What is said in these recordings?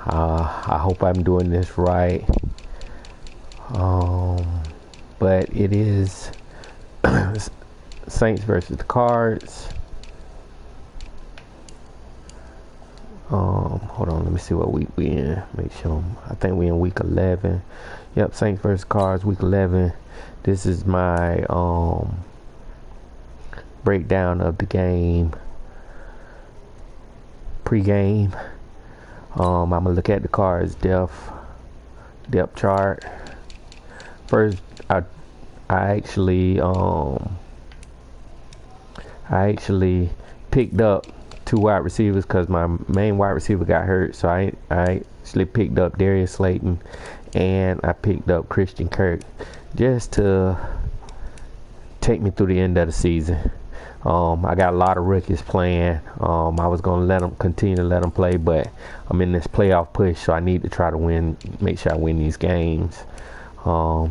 I hope I'm doing this right. But it is Saints versus the Cards. Hold on, let me see what week we in. Make sure. I think we in week 11. Yep, Saints versus Cards, week 11. This is my breakdown of the game, pre-game. I'm gonna look at the Cards depth chart. First, I actually picked up 2 wide receivers because my main wide receiver got hurt. So I actually picked up Darius Slayton and I picked up Christian Kirk just to take me through the end of the season. I got a lot of rookies playing. I was going to continue to let them play, but I'm in this playoff push, so I need to try to win, make sure I win these games. Of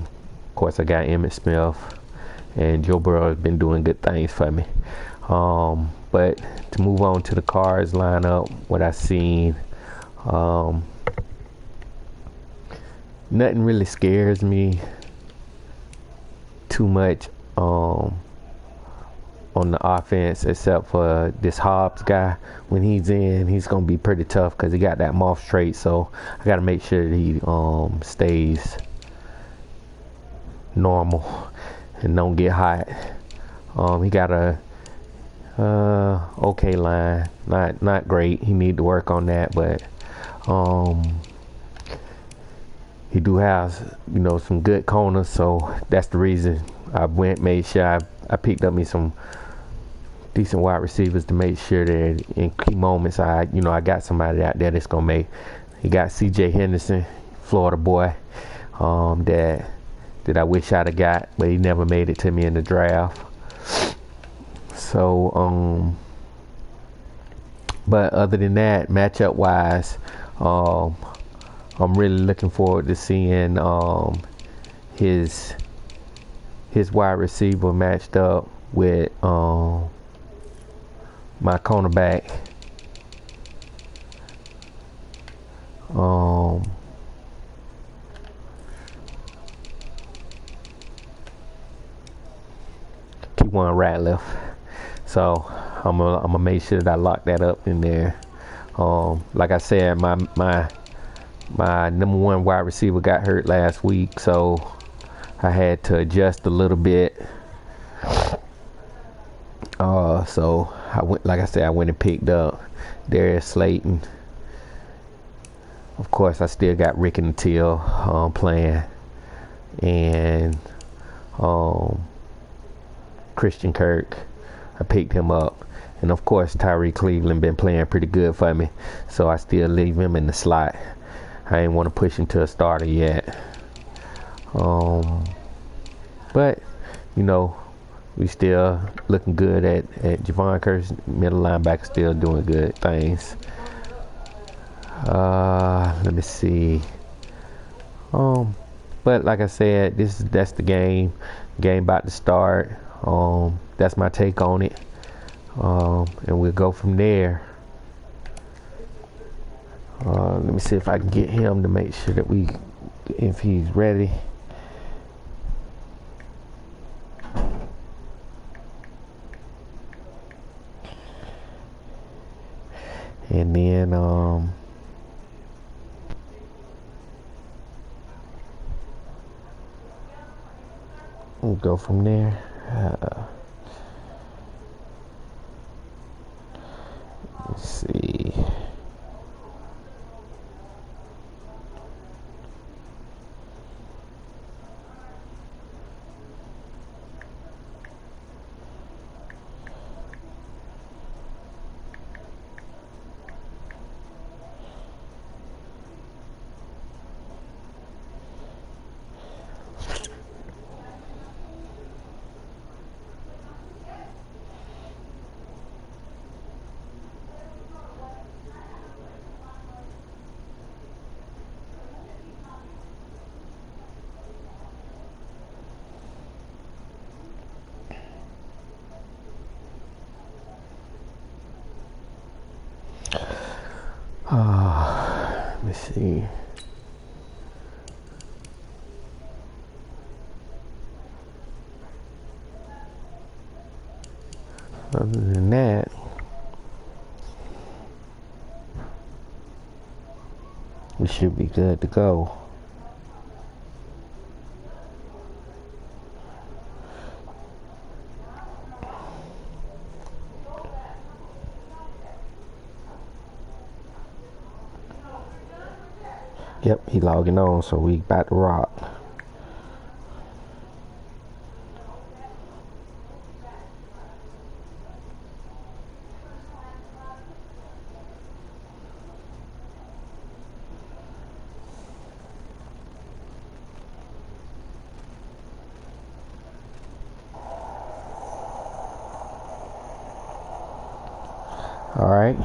course, I got Emmitt Smith, and Joe Burrow has been doing good things for me. But to move on to the Cards lineup, what I've seen, nothing really scares me too much on the offense, except for this Hobbs guy. When he's in, he's gonna be pretty tough because he got that moth trait. So I got to make sure that he stays normal and don't get hot. He got a okay line, not great. He need to work on that, but he do have some good corners. So that's the reason I made sure I picked up me some decent wide receivers to make sure that in key moments I got somebody out there that's gonna make. He got C.J. Henderson, Florida boy, that I wish I'd have got, but he never made it to me in the draft. So but other than that, matchup wise, I'm really looking forward to seeing his wide receiver matched up with my cornerback. Keywan Ratliff. So I'm gonna make sure that I lock that up in there. Like I said, my number 1 wide receiver got hurt last week, so I had to adjust a little bit. So I went and picked up Darius Slayton. Of course, I still got Rick and Till playing, and Christian Kirk, I picked him up. And of course, Tyree Cleveland been playing pretty good for me, so I still leave him in the slot. I ain't want to push him to a starter yet. But we still looking good at Javon Curse, middle linebacker, still doing good things. Let me see. But like I said, that's the game about to start. That's my take on it. And we'll go from there. Let me see if I can get him to make sure that if he's ready. And then we'll go from there. Let's see. Let's see. Other than that, we should be good to go. Yep, he logging on, so we about to rock. All right.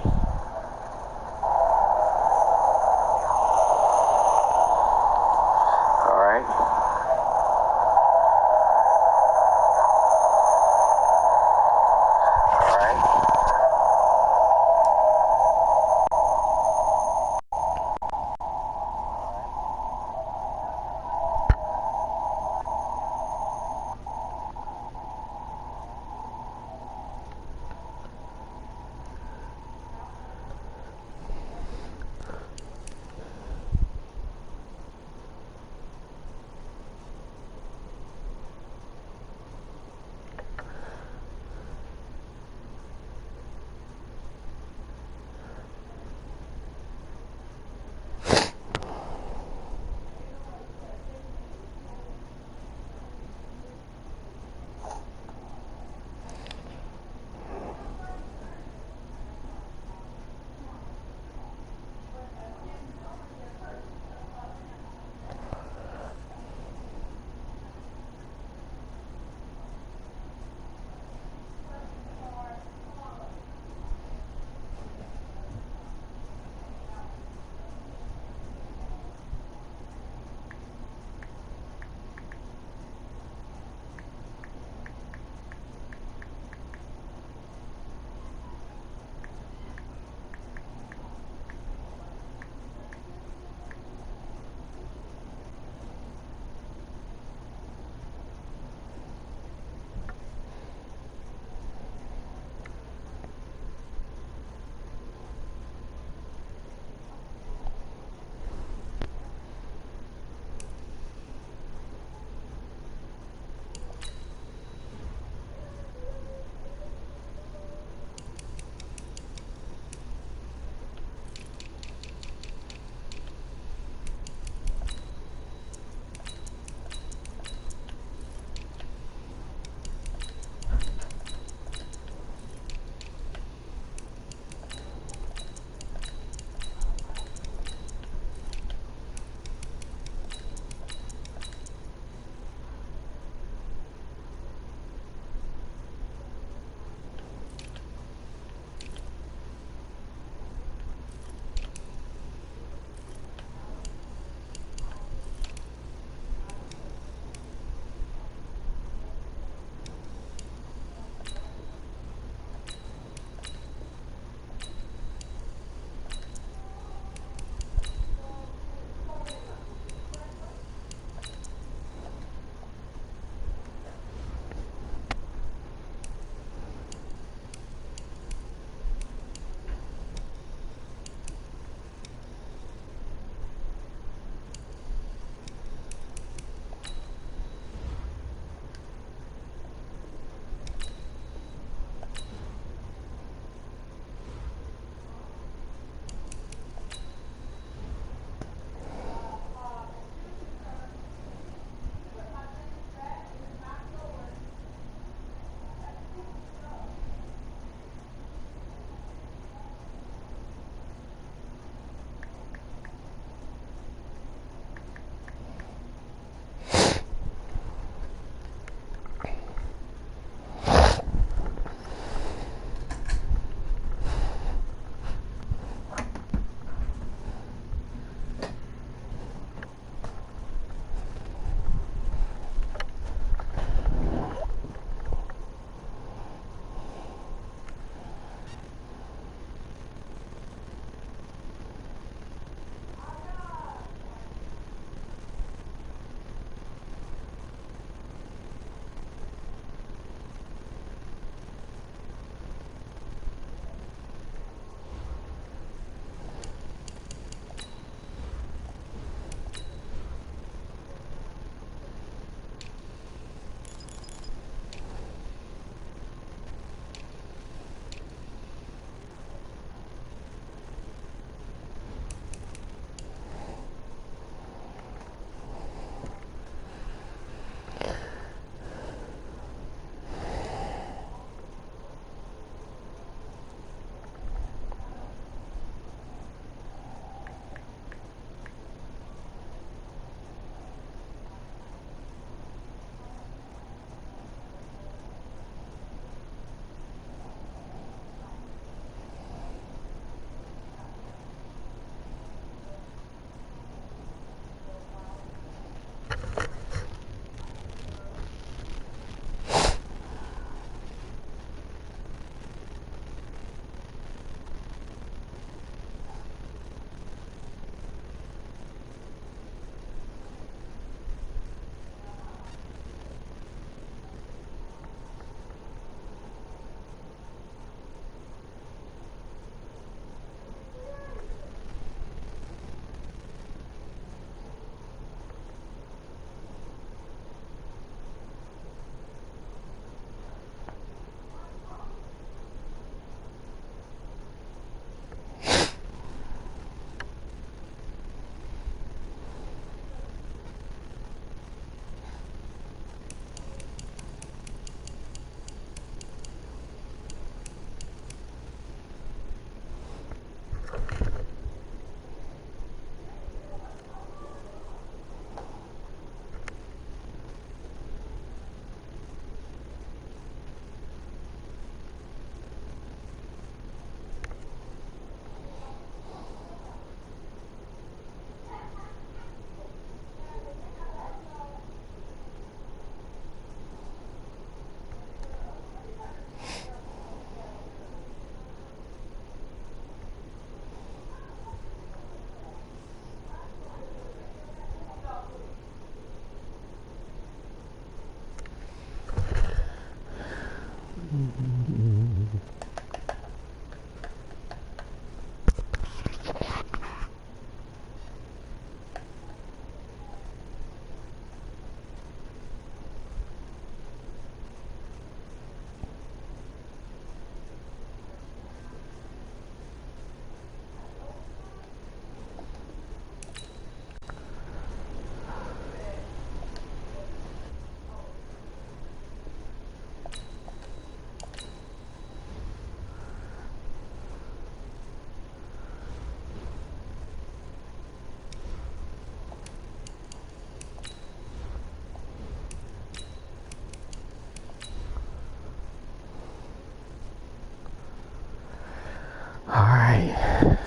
right.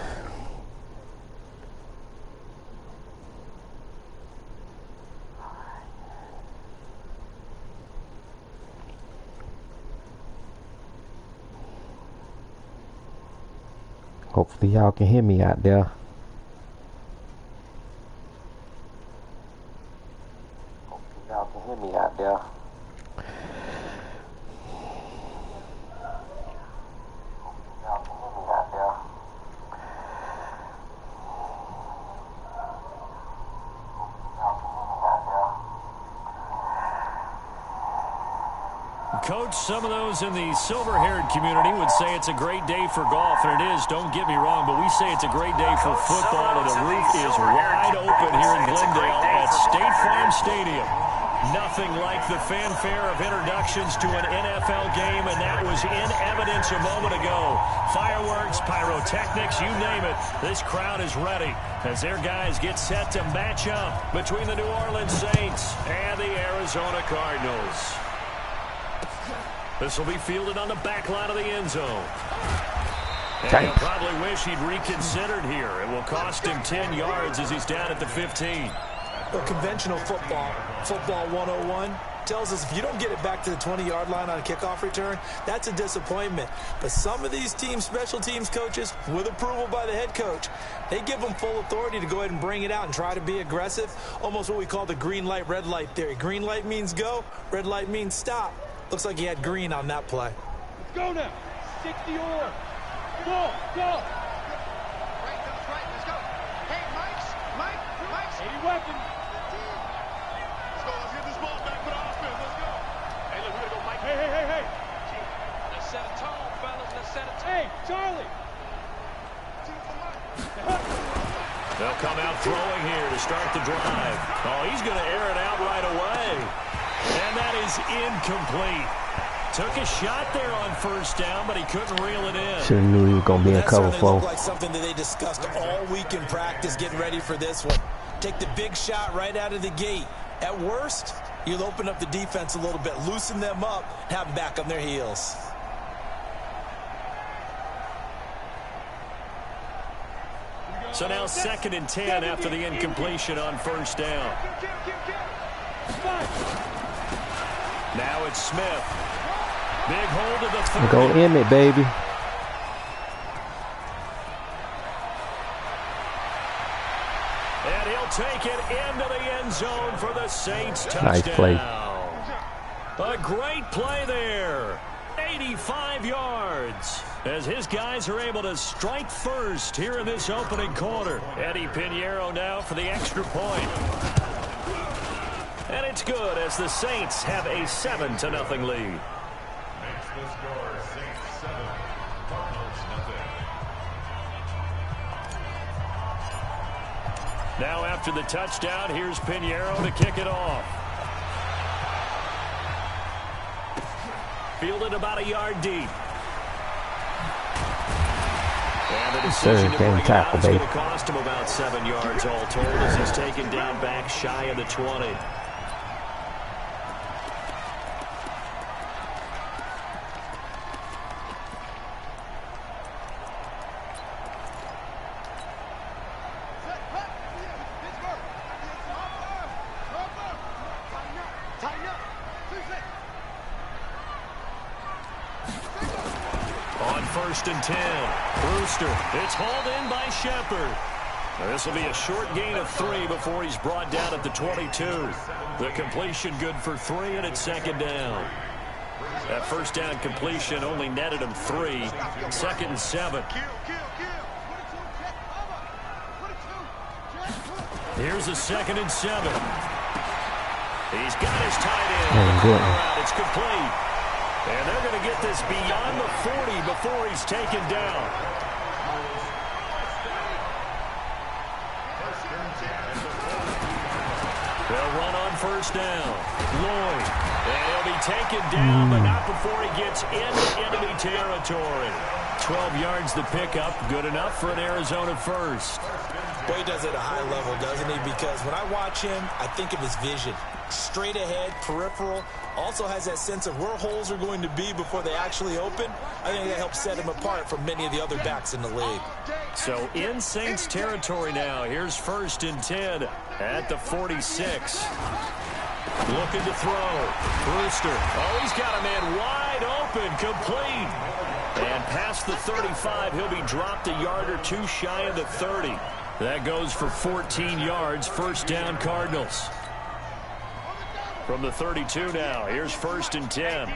Hopefully y'all can hear me out there. Hopefully y'all can hear me out there. Coach, some of those in the silver-haired community would say it's a great day for golf, and it is, don't get me wrong, but we say it's a great day for football, and the roof is wide open here in Glendale at State Farm Stadium. Nothing like the fanfare of introductions to an NFL game, and that was in evidence a moment ago. Fireworks, pyrotechnics, you name it. This crowd is ready as their guys get set to match up between the New Orleans Saints and the Arizona Cardinals. This will be fielded on the back line of the end zone. And he'll probably wish he'd reconsidered here. It will cost him 10 yards as he's down at the 15. Well, conventional football 101, tells us if you don't get it back to the 20-yard line on a kickoff return, that's a disappointment. But some of these teams, special teams coaches, with approval by the head coach, they give them full authority to go ahead and bring it out and try to be aggressive, almost what we call the green light, red light theory. Green light means go, red light means stop. Looks like he had green on that play. Let's go now. 60 or go. Right, let's go. Hey, Mike's. 80 weapons. Let's go. Let's get this ball back for the offense. Let's go. Hey, look, we're going to go Mike. Hey. Let's set a tone, fellas. Let's set a tone. Hey, Charlie. They'll come out throwing here to start the drive. Oh, he's going to air it out right away. And that is incomplete. Took a shot there on first down, but he couldn't reel it in. Should have knew he was going to be in cover for. Looked like something that they discussed all week in practice, getting ready for this one. Take the big shot right out of the gate. At worst, you'll open up the defense a little bit, loosen them up, have them back on their heels. So now 2nd and 10 after the incompletion on first down. Now it's Smith. Big hold of the 30. Go in it, baby. And he'll take it into the end zone for the Saints touchdown. Nice play. A great play there. 85 yards. As his guys are able to strike first here in this opening quarter. Eddie Pinheiro now for the extra point. And it's good as the Saints have a 7-0 lead. Makes the score Saints 7, Cardinals nothing. Now after the touchdown, here's Pinheiro to kick it off. Fielded about a yard deep. And the decision to bring it out is going to cost him about 7 yards all told as he's taken down back shy of the 20. On 1st and 10, Brewster. It's hauled in by Shepard. This will be a short gain of 3 before he's brought down at the 22. The completion good for 3, and it's 2nd down. That first down completion only netted him 3. 2nd and 7. Here's a 2nd and 7. He's got his tight end. It's complete. And they're going to get this beyond the 40 before he's taken down. They'll run on first down. Lloyd. And he'll be taken down, but not before he gets into enemy territory. 12 yards the pickup. Good enough for an Arizona first. Boy, he does it at a high level, doesn't he? Because when I watch him, I think of his vision. straight ahead, peripheral. Also has that sense of where holes are going to be before they actually open. I think that helps set him apart from many of the other backs in the league. So in Saints territory now. Here's 1st and 10 at the 46. Looking to throw. Brewster. Oh, he's got a man wide open. Complete. And past the 35, he'll be dropped a yard or two shy of the 30. That goes for 14 yards. 1st down, Cardinals. From the 32 now, here's 1st and 10.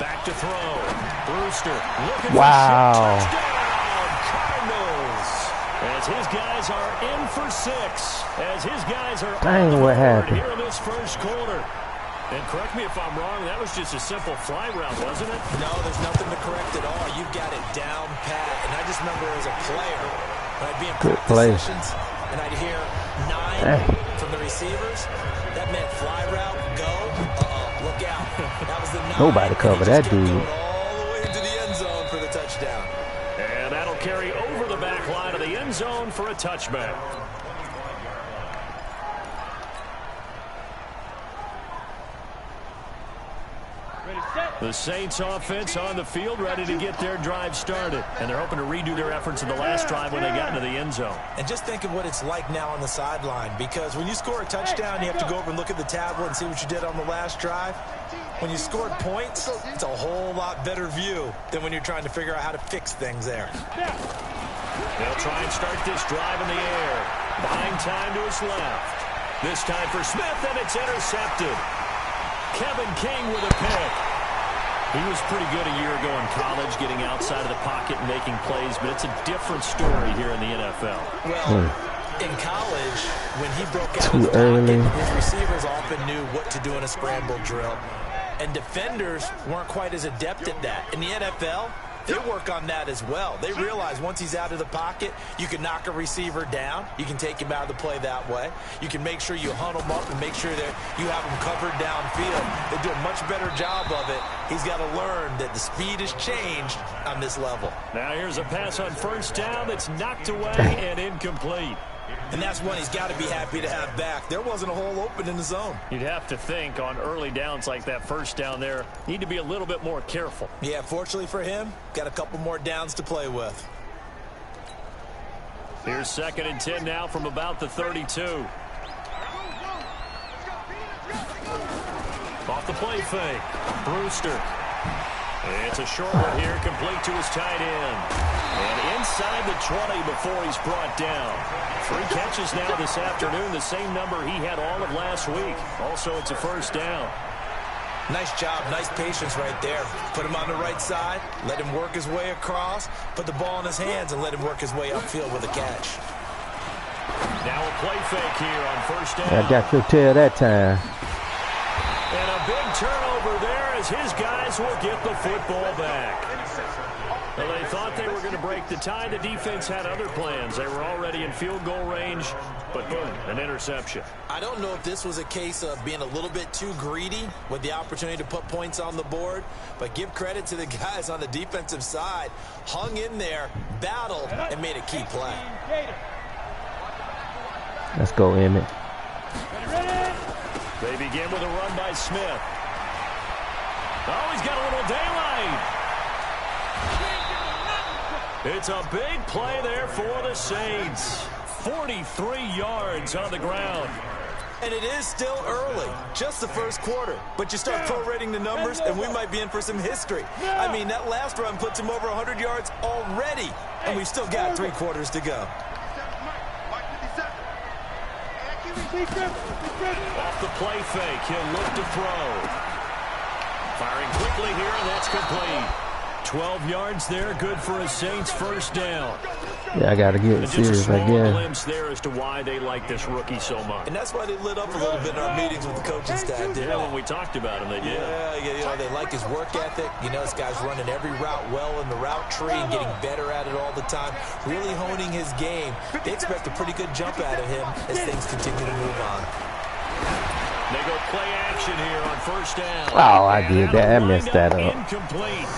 Back to throw. Brewster looking for touchdown, Cardinals. As his guys are in for 6. As his guys are on the board here in this 1st quarter. And correct me if I'm wrong, that was just a simple fly route, wasn't it? No, there's nothing to correct at all. You've got it down pat. And I just remember as a player, when I'd be in practice sessions, and I'd hear 9 from the receivers, that meant fly route, go, look out. That was the 9. Nobody covered that dude. All the way into the end zone for the touchdown. And that'll carry over the back line of the end zone for a touchback. The Saints offense on the field, ready to get their drive started. And they're hoping to redo their efforts in the last drive when they got into the end zone. And just think of what it's like now on the sideline, because when you score a touchdown, you have to go over and look at the tablet and see what you did on the last drive. When you scored points, it's a whole lot better view than when you're trying to figure out how to fix things there. They'll try and start this drive in the air. Buying time to his left. This time for Smith, and it's intercepted. Kevin King with a pick. He was pretty good a year ago in college, getting outside of the pocket and making plays, but it's a different story here in the NFL. Well, in college, when he broke out of the pocket, his receivers often knew what to do in a scramble drill. And defenders weren't quite as adept at that. In the NFL, they work on that as well. They realize once he's out of the pocket, you can knock a receiver down. You can take him out of the play that way. You can make sure you hunt him up and make sure that you have him covered downfield. They do a much better job of it. He's got to learn that the speed has changed on this level. Now here's a pass on 1st down that's knocked away and incomplete. And that's one he's got to be happy to have back. There wasn't a hole open in the zone. You'd have to think on early downs like that 1st down there, need to be a little bit more careful. Yeah, fortunately for him, got a couple more downs to play with. Here's 2nd and 10 now from about the 32. Off the play fake. Brewster. It's a short one here, complete to his tight end. And inside the 20 before he's brought down. 3 catches now this afternoon, the same number he had all of last week. Also, it's a 1st down. Nice job, nice patience right there. Put him on the right side, let him work his way across, put the ball in his hands, and let him work his way upfield with a catch. Now a play fake here on 1st down. I got your tail that time. And a big turnover there as his guys will get the football back. Well, they thought they were going to break the tie. The defense had other plans. They were already in field goal range, but boom, an interception. I don't know if this was a case of being a little bit too greedy with the opportunity to put points on the board, but give credit to the guys on the defensive side. Hung in there, battled, and made a key play. Let's go, Emmett. They begin with a run by Smith. Oh, he's got a little daylight. It's a big play there for the Saints. 43 yards on the ground. And it is still early, just the 1st quarter. But you start prorating the numbers, and we might be in for some history. I mean, that last run puts him over 100 yards already, and we've still got 3 quarters to go. Off the play fake, he'll look to throw. Firing quickly here, and that's complete. 12 yards there, good for a Saints 1st down. Yeah, I got to get serious again. Just a small glimpse there as to why they like this rookie so much. And that's why they lit up a little bit in our meetings with the coaching staff. Yeah, when we talked about him, they did. Yeah, they like his work ethic. You know, this guy's running every route well in the route tree and getting better at it all the time. Really honing his game. They expect a pretty good jump out of him as things continue to move on. They go play action here on 1st down. Oh, I did that. I messed that up. Incomplete.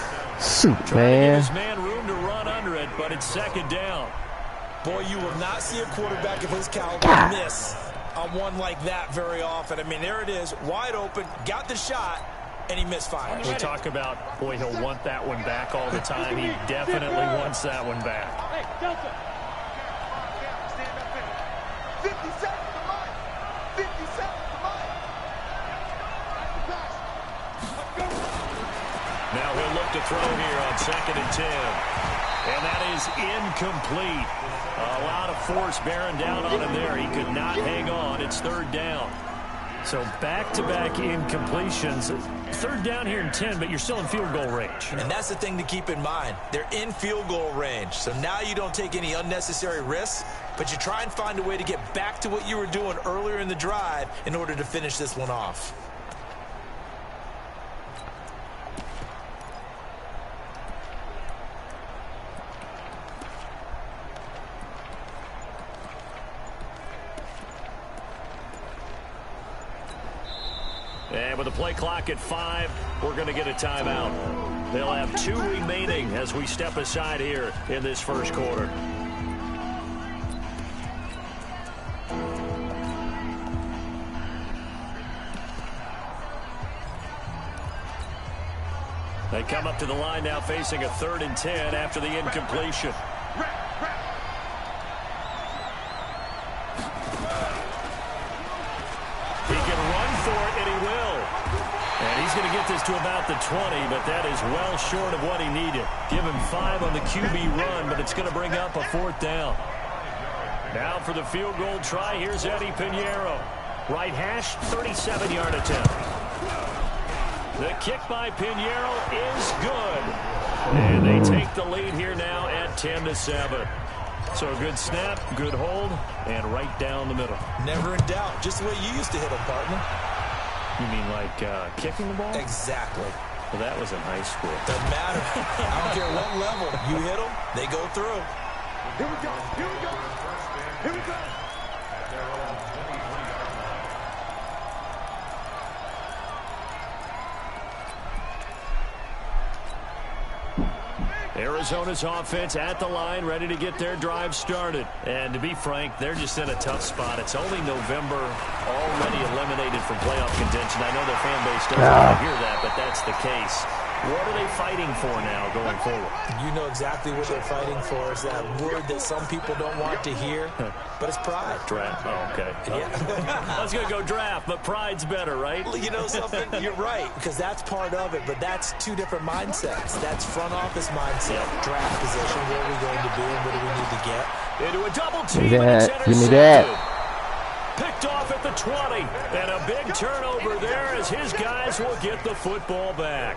Shoot, Trying to give man. his man room to run under it, but it's 2nd down. Boy, you will not see a quarterback of his caliber miss on one like that very often. I mean, there it is, wide open, got the shot, and he misfired. We talk about, boy, he'll want that one back all the time. He definitely wants that one back. Hey, Delta. Stand up in it. 50 seconds to mine. 50 seconds to mine. Now he'll look to throw here on 2nd and 10. And that is incomplete. A lot of force bearing down on him there. He could not hang on. It's 3rd down. So back-to-back incompletions. 3rd down here in 10, but you're still in field goal range. And that's the thing to keep in mind. They're in field goal range. So now you don't take any unnecessary risks, but you try and find a way to get back to what you were doing earlier in the drive in order to finish this one off. And with the play clock at 5, we're going to get a timeout. They'll have 2 remaining as we step aside here in this first quarter. They come up to the line now facing a 3rd and 10 after the incompletion. He can run for it, and he will. And he's going to get this to about the 20, but that is well short of what he needed. Give him 5 on the QB run, but it's going to bring up a 4th down. Now for the field goal try, here's Eddie Pinheiro. Right hash, 37-yard attempt. The kick by Pinheiro is good. And they take the lead here now at 10-7. So a good snap, good hold, and right down the middle. Never in doubt. Just the way you used to hit them, partner. You mean like kicking the ball? Exactly. Well, that was in high school. Doesn't matter. I don't care what level. You hit them, they go through. Here we go. Here we go. Here we go. Arizona's offense at the line, ready to get their drive started. And to be frank, they're just in a tough spot. It's only November, already eliminated from playoff contention. I know their fan base doesn't want to hear that, but that's the case. What are they fighting for now going forward? You know exactly what they're fighting for. Is that word that some people don't want to hear, but it's pride. Draft. Oh, okay. Yeah. I was going to go draft, but pride's better, right? You know something? You're right, because that's part of it, but that's 2 different mindsets. That's front office mindset, draft position, where are we going to be and what do we need to get? Into a double team. Give me that. Picked off at the 20, and a big turnover there as his guys will get the football back.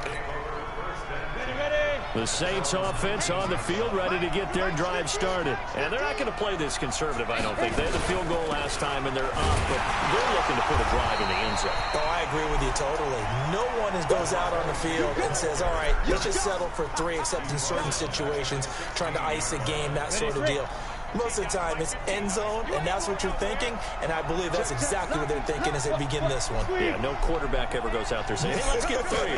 The Saints offense on the field ready to get their drive started. And they're not going to play this conservative, I don't think. They had the field goal last time, and they're up, but they're looking to put a drive in the end zone. Oh, I agree with you totally. No one goes out on the field and says, all right, let's just settle for 3, except in certain situations, trying to ice a game, that sort of deal. Most of the time, it's end zone, and that's what you're thinking, and I believe that's exactly what they're thinking as they begin this one. Yeah, no quarterback ever goes out there saying, hey, let's get 3, right?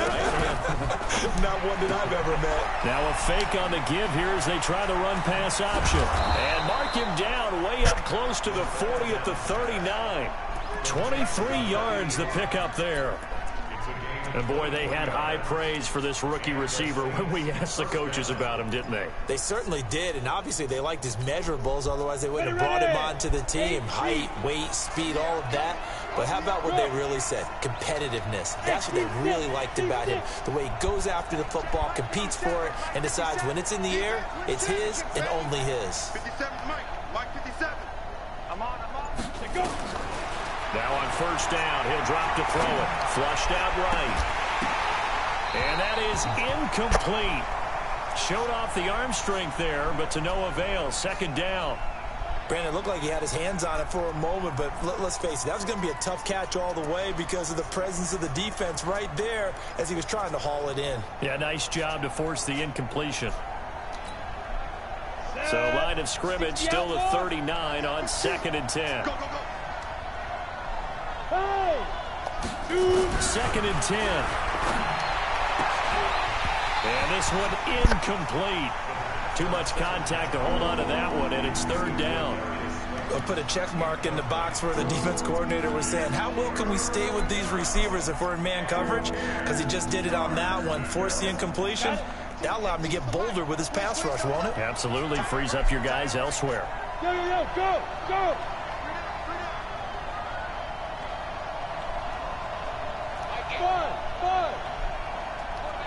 Not one that I've ever met. Now a fake on the give here as they try the run-pass option. And mark him down way up close to the 40 at the 39. 23 yards the pickup there. And, boy, they had high praise for this rookie receiver when we asked the coaches about him, didn't they? They certainly did, and obviously they liked his measurables. Otherwise, they wouldn't have brought him onto the team. Height, weight, speed, all of that. But how about what they really said? Competitiveness. That's what they really liked about him. The way he goes after the football, competes for it, and decides when it's in the air, it's his and only his. 57, Mike. Mike 57. I'm on. Let's go. Now on first down, he'll drop to throw it. Flushed out right. And that is incomplete. Showed off the arm strength there, but to no avail. 2nd down. Brandon, it looked like he had his hands on it for a moment, but let's face it, that was going to be a tough catch all the way because of the presence of the defense right there as he was trying to haul it in. Yeah, nice job to force the incompletion. So line of scrimmage still the 39 on 2nd and 10. Go, go, go. 2nd and 10. And this one incomplete. Too much contact to hold on to that one, and it's third down. I'll put a check mark in the box where the defense coordinator was saying, how well can we stay with these receivers if we're in man coverage? Because he just did it on that one. Force the incompletion. That allowed him to get bolder with his pass rush, won't it? Absolutely. Frees up your guys elsewhere. Go, go, go!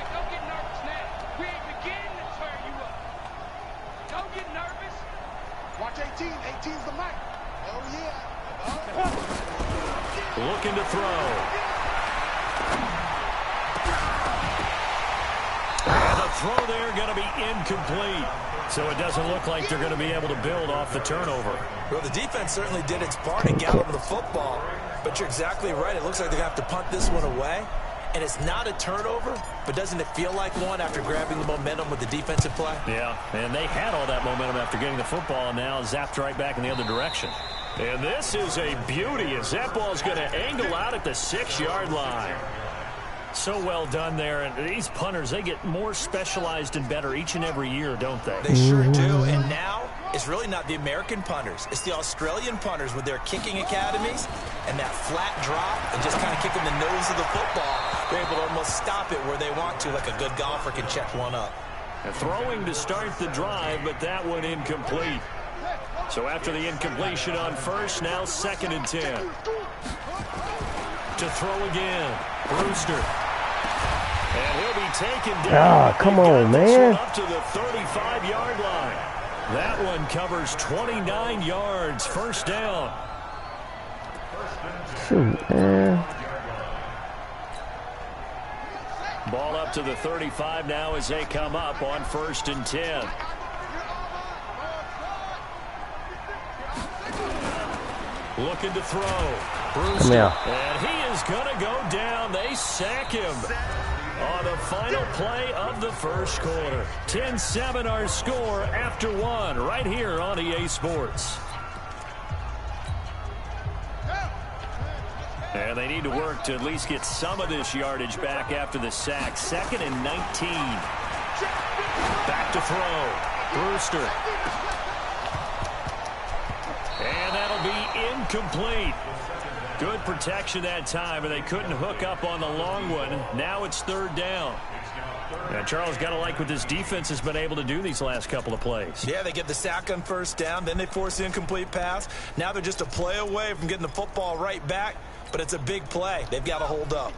Don't get nervous now. We ain't beginning to turn you up. Don't get nervous. Watch 18. 18's the mic. Oh, yeah. Looking to throw. And the throw there going to be incomplete. So it doesn't look like they're going to be able to build off the turnover. Well, the defense certainly did its part to gallop the football. But you're exactly right. It looks like they're going to have to punt this one away. And it's not a turnover, but doesn't it feel like one after grabbing the momentum with the defensive play? Yeah, and they had all that momentum after getting the football, and now zapped right back in the other direction. And this is a beauty as that ball's going to angle out at the 6-yard line. So well done there. And these punters, they get more specialized and better each and every year, don't they? They sure do. And now it's really not the American punters. It's the Australian punters with their kicking academies and that flat drop and just kind of kicking the nose of the football. They're able to almost stop it where they want to, like a good golfer can check one up. And throwing to start the drive, but that one incomplete. So after the incompletion on first, now 2nd and 10. To throw again, Brewster. And he'll be taken down. Come on, man. Up to the 35-yard line. That one covers 29 yards. First down. Shoot, man. Ball up to the 35 now as they come up on 1st and 10. Looking to throw. Brewster. And he is going to go down. They sack him on the final play of the first quarter. 10-7 our score after one right here on EA Sports. And they need to work to at least get some of this yardage back after the sack. 2nd and 19. Back to throw. Brewster. And that'll be incomplete. Good protection that time, and they couldn't hook up on the long one. Now it's 3rd down. Now, Charles, got to like what this defense has been able to do these last couple of plays. Yeah, they get the sack on 1st down, then they force the incomplete pass. Now they're just a play away from getting the football right back, but it's a big play. They've got to hold up.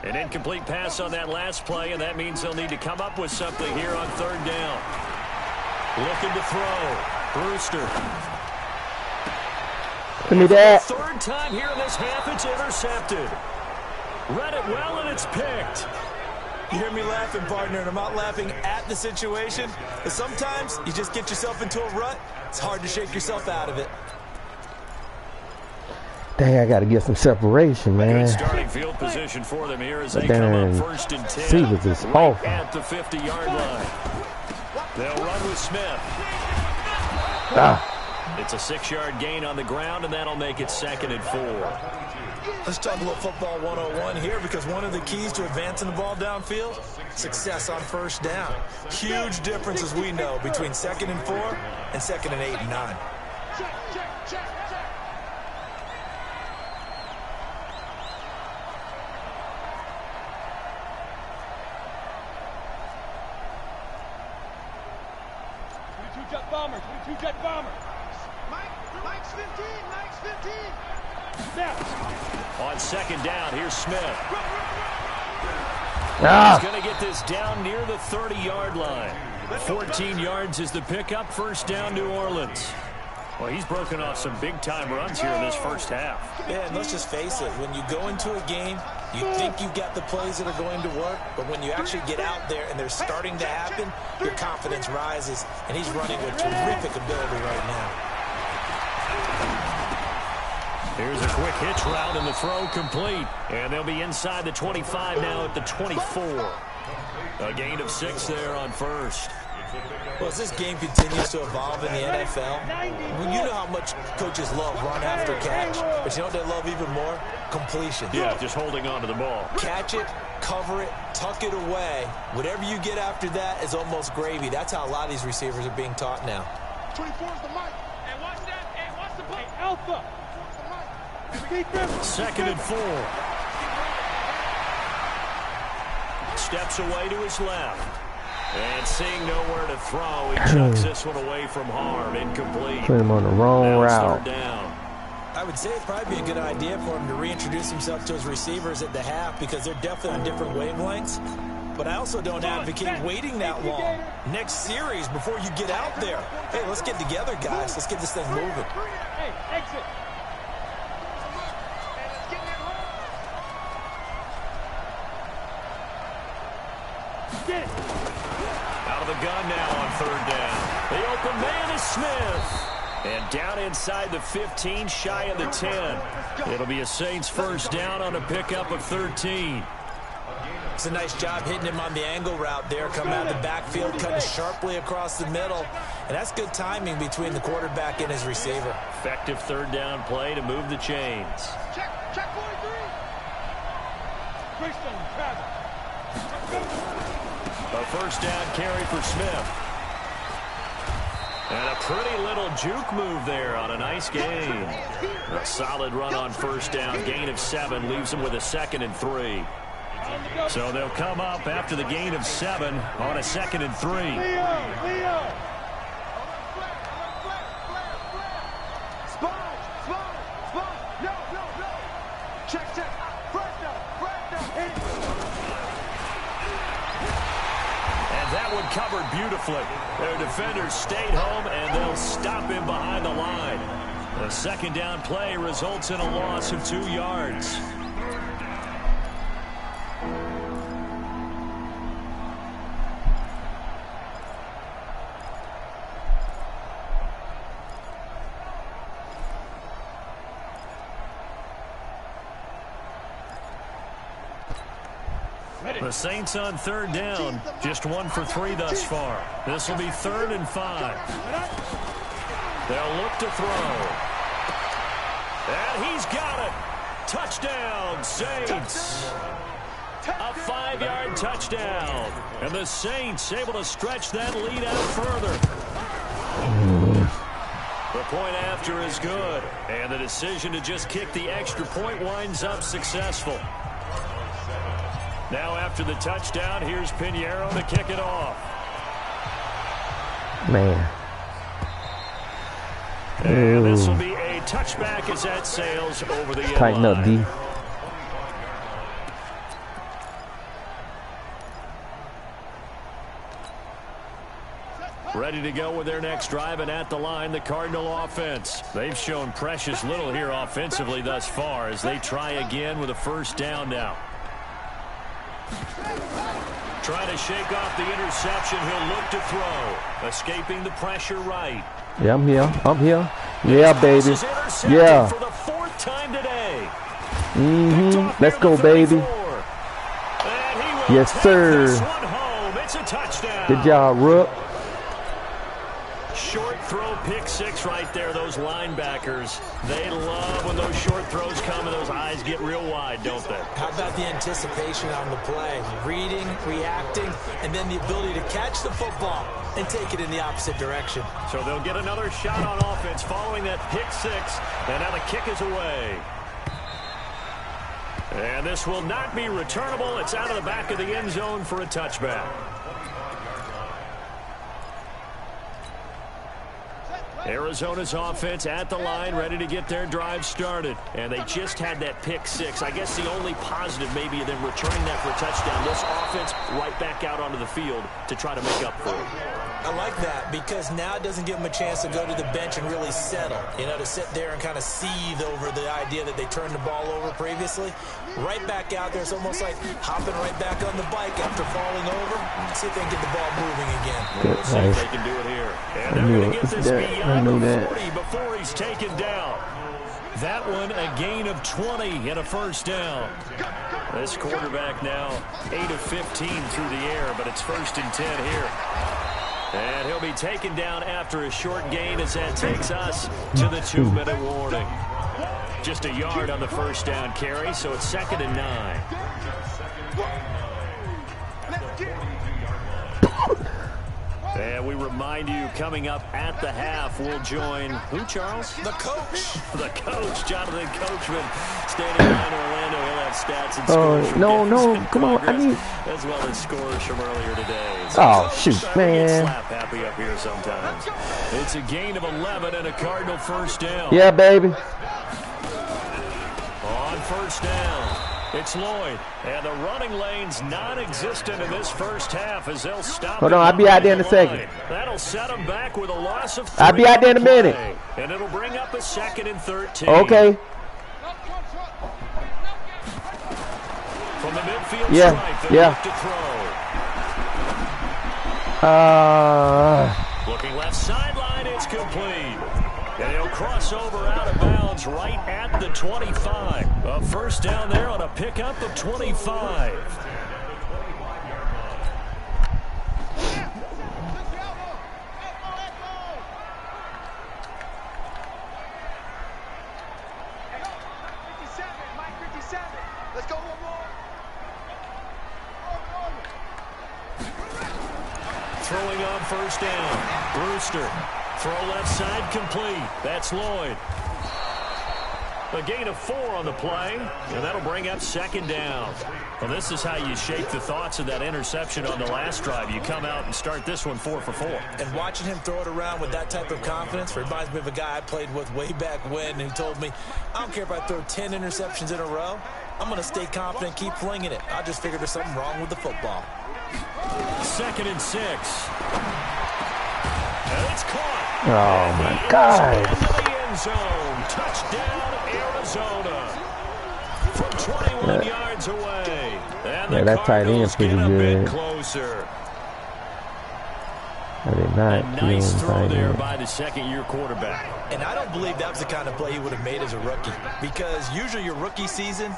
An incomplete pass on that last play, and that means they'll need to come up with something here on 3rd down. Looking to throw. Brewster. Give me that. 3rd time here in this half, it's intercepted. Read it well, and it's picked. You hear me laughing, partner, and I'm not laughing at the situation, but sometimes you just get yourself into a rut. It's hard to shake yourself out of it. Dang, I got to get some separation, man. Good starting field position for them here as they come up 1st and 10. Receivers is awful. At the 50-yard line. They'll run with Smith. It's a 6-yard gain on the ground, and that'll make it 2nd and 4. Let's talk about football 101 here, because one of the keys to advancing the ball downfield, success on 1st down. Huge difference, as we know, between 2nd and 4 and 2nd and 8 and 9. Check. 22-jet bomber, 22-jet bomber. Mike's 15. Now. On 2nd down, here's Smith. Ah. He's going to get this down near the 30-yard line. 14 yards is the pickup. 1st down, New Orleans. Well, he's broken off some big-time runs here in this first half. Yeah, and let's just face it. When you go into a game, you think you've got the plays that are going to work, but when you actually get out there and they're starting to happen, your confidence rises, and he's running with terrific ability right now. Here's a quick hitch route, and the throw complete. And they'll be inside the 25 now at the 24. A gain of 6 there on 1st. Well, as this game continues to evolve in the NFL, you know how much coaches love run after catch, but you know what they love even more? Completion. Yeah, just holding on to the ball. Catch it, cover it, tuck it away. Whatever you get after that is almost gravy. That's how a lot of these receivers are being taught now. 24 is the mic. Hey, watch that. Hey, watch the play. Alpha. Second and 4. Steps away to his left. And seeing nowhere to throw, he chucks this one away from harm. Incomplete. Put him on the wrong Now it's route. third down. I would say it'd probably be a good idea for him to reintroduce himself to his receivers at the half because they're definitely on different wavelengths. But I also don't advocate waiting that long. Next series before you get out there. Hey, let's get together, guys. Let's get this thing moving. Hey, exit. Get it. Out of the gun now on third down. The open man is Smith. And down inside the 15, shy of the 10. It'll be a Saints first down on a pickup of 13. It's a nice job hitting him on the angle route there, coming out of the backfield, cutting sharply across the middle. And that's good timing between the quarterback and his receiver. Effective third down play to move the chains. Check 43. Greystone, travel. A first down carry for Smith. And a pretty little juke move there on a nice gain. A solid run on first down. Gain of 7 leaves them with a 2nd and 3. So they'll come up after the gain of 7 on a 2nd and 3. Leo. Spot. No. Check. Fresh down. And that one covered beautifully. Their defenders stayed home, and they'll stop him behind the line. The second down play results in a loss of 2 yards. The Saints on third down, just 1 for 3 thus far. This will be 3rd and 5. They'll look to throw. And he's got it. Touchdown, Saints. A 5-yard touchdown. And the Saints able to stretch that lead out further. The point after is good. And the decision to just kick the extra point winds up successful. Now after the touchdown, here's Pinheiro to kick it off. Man. And this will be a touchback as that sails over the end Tighten up, line. D. Ready to go with their next drive, and at the line, the Cardinal offense. They've shown precious little here offensively thus far as they try again with a first down now. Trying to shake off the interception. He'll look to throw. Escaping the pressure right. Yeah, I'm here. Yeah, baby. Yeah. For the 4th time today. Let's go, baby. Yes, sir. It's a touchdown. Good job, Rook. Short throw, pick 6 right there. Those linebackers, they love when those short throws come and those eyes get real wide, don't they? How about the anticipation on the play? Reading, reacting, and then the ability to catch the football and take it in the opposite direction. So they'll get another shot on offense following that pick 6, and now the kick is away. And this will not be returnable. It's out of the back of the end zone for a touchback. Arizona's offense at the line, ready to get their drive started. And they just had that pick 6. I guess the only positive maybe of them returning that for a touchdown. This offense right back out onto the field to try to make up for it. I like that because now it doesn't give them a chance to go to the bench and really settle. You know, to sit there and kind of seethe over the idea that they turned the ball over previously. Right back out there, it's almost like hopping right back on the bike after falling over. See if they can get the ball moving again. We'll see if they can do it here. And they're going to get this beyond the 40 before he's taken down. That one a gain of 20 and a first down. This quarterback now 8 of 15 through the air, but it's 1st and 10 here. And he'll be taken down after a short gain as that takes us to the 2-minute warning. Just a yard on the first down carry, so it's 2nd and 9. And we remind you, coming up at the half, we'll join who, Charles? The coach. The coach, Jonathan Coachman, standing by in Orlando. He'll have stats and scores from no, games in come on, progress, as well as scores from earlier today. So Oh, shoot, we get man. slap happy up here sometimes. It's a gain of 11 and a Cardinal first down. Yeah, baby. On first down, it's Lloyd. And the running lane's non-existent in this first half as they'll stop. Hold on, I'll be out there in a second. That'll set them back with a loss of 3. I'll be out there in a minute. And it'll bring up a 2nd and 13. Okay. From the midfield Yeah, stripe, they yeah. look to throw. Looking left sideline, it's complete. And he'll cross over out of bounds right at the 25. A first down there on a pickup of 25. Let's go one more. Throwing on first down. Brewster. Throw left side complete. That's Lloyd. A gain of 4 on the play, and that'll bring up 2nd down. Well, this is how you shake the thoughts of that interception on the last drive. You come out and start this one 4 for 4. And watching him throw it around with that type of confidence reminds me of a guy I played with way back when who told me, I don't care if I throw 10 interceptions in a row. I'm going to stay confident, keep flinging it. I just figured there's something wrong with the football. 2nd and 6. And it's caught. Oh, my God. Into the end zone. Touchdown, Arizona. From 21 yards away. And Yeah, the that tight end's Cardinals get pretty a bit good. closer. I did not. A nice throw tight there end. by the second-year quarterback. And I don't believe that was the kind of play he would have made as a rookie, because usually your rookie season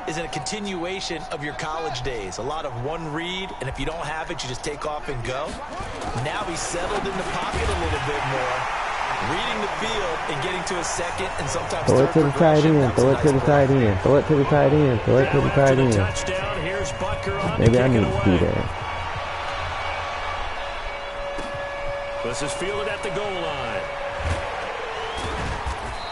is in a continuation of your college days. A lot of one read, and if you don't have it, you just take off and go. Now he's settled in the pocket a little bit more, reading the field and getting to a second and sometimes Throw it third to the tight progression. end. That was Throw a it to the nice tight play. end. Throw it to the tight end. Throw it to the Now tight after the end. touchdown, here's Butker on Maybe to I kick need it to away. do that. This is fielded at the goal line.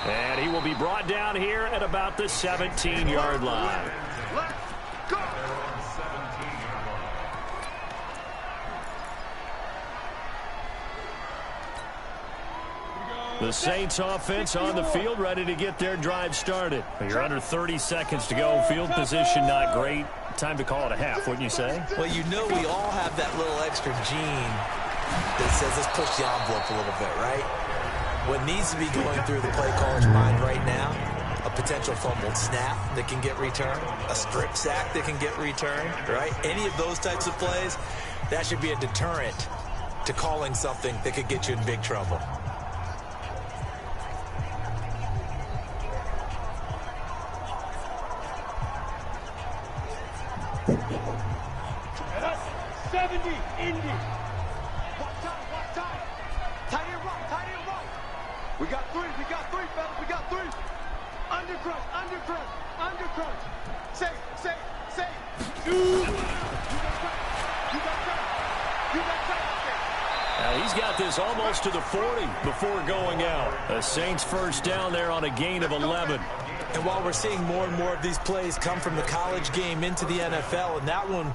And he will be brought down here at about the 17-yard line. Let's go. The Saints offense on the field, ready to get their drive started. You're under 30 seconds to go. Field position not great. Time to call it a half, wouldn't you say? Well, you know we all have that little extra gene that says let's push the envelope a little bit, right? What needs to be going through the play caller's mind right now, a potential fumbled snap that can get returned, a strip sack that can get returned, right? Any of those types of plays, that should be a deterrent to calling something that could get you in big trouble. And that's 70, Indy. Watch time. Tight end right. We got three, fellas, we got 3. Under crunch. Safe. You got time. Now he's got this almost to the 40 before going out. The Saints first down there on a gain of 11. And while we're seeing more and more of these plays come from the college game into the NFL, and that one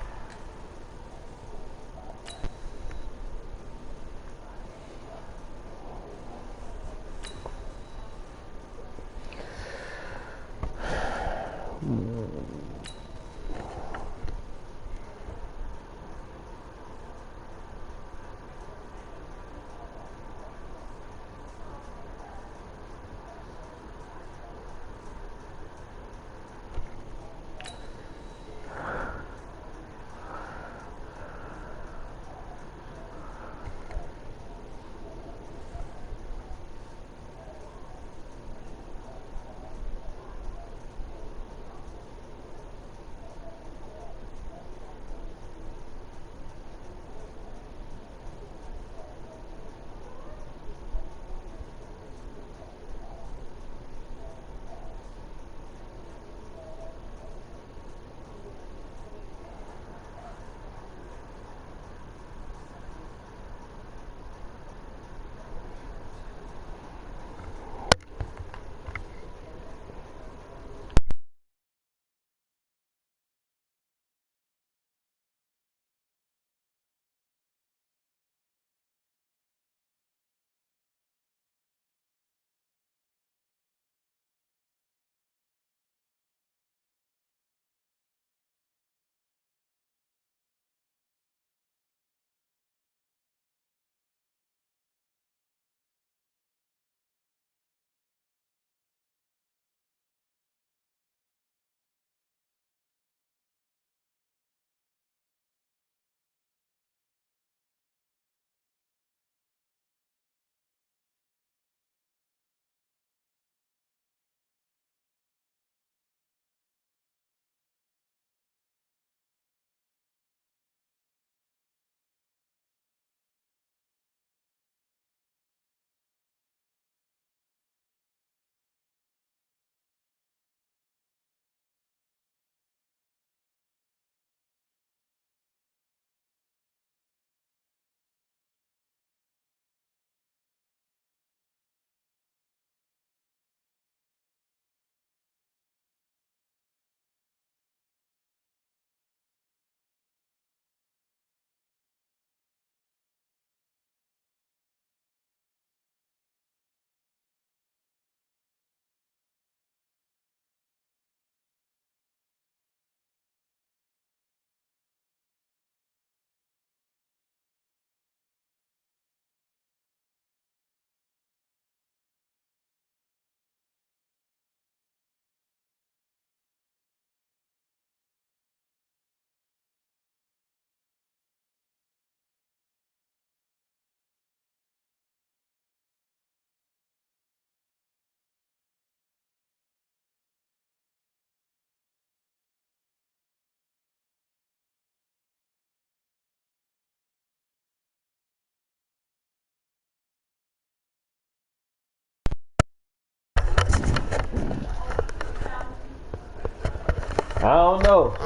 I don't know.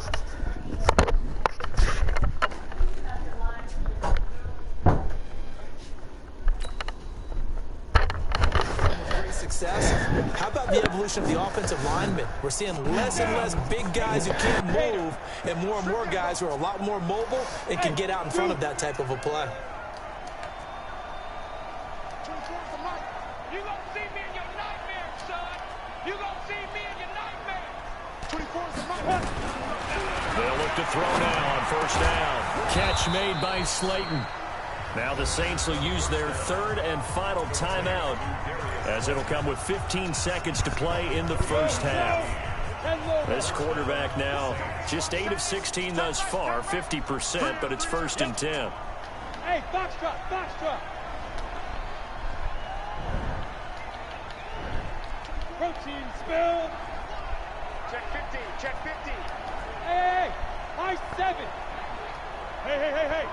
Success. How about the evolution of the offensive linemen? We're seeing less and less big guys who can't move and more guys who are a lot more mobile and can get out in front of that type of a play. You gonna see me in your nightmare, son. You gonna see me in your nightmare. They'll look to throw now on first down. Catch made by Slayton. Now the Saints will use their third and final timeout, as it'll come with 15 seconds to play in the first half. This quarterback now just 8 of 16 thus far, 50%, but it's 1st and 10. Hey, box drop, box drop. Protein spill. Check 50, check 50. Hey, high 7. Hey.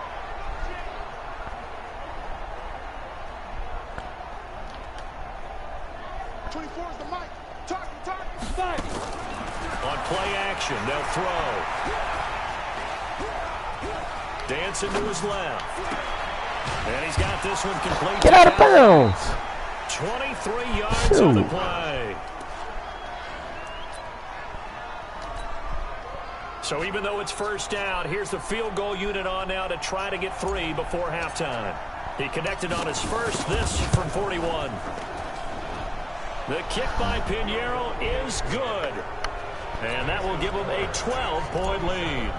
24 is the mic. Target. 5. On play action, they'll throw. Dancing to his left. And he's got this one complete. Get out of bounds. 23 yards on the play. So even though it's first down, here's the field goal unit on now to try to get 3 before halftime. He connected on his first, this from 41. The kick by Pinheiro is good. And that will give him a 12-point lead.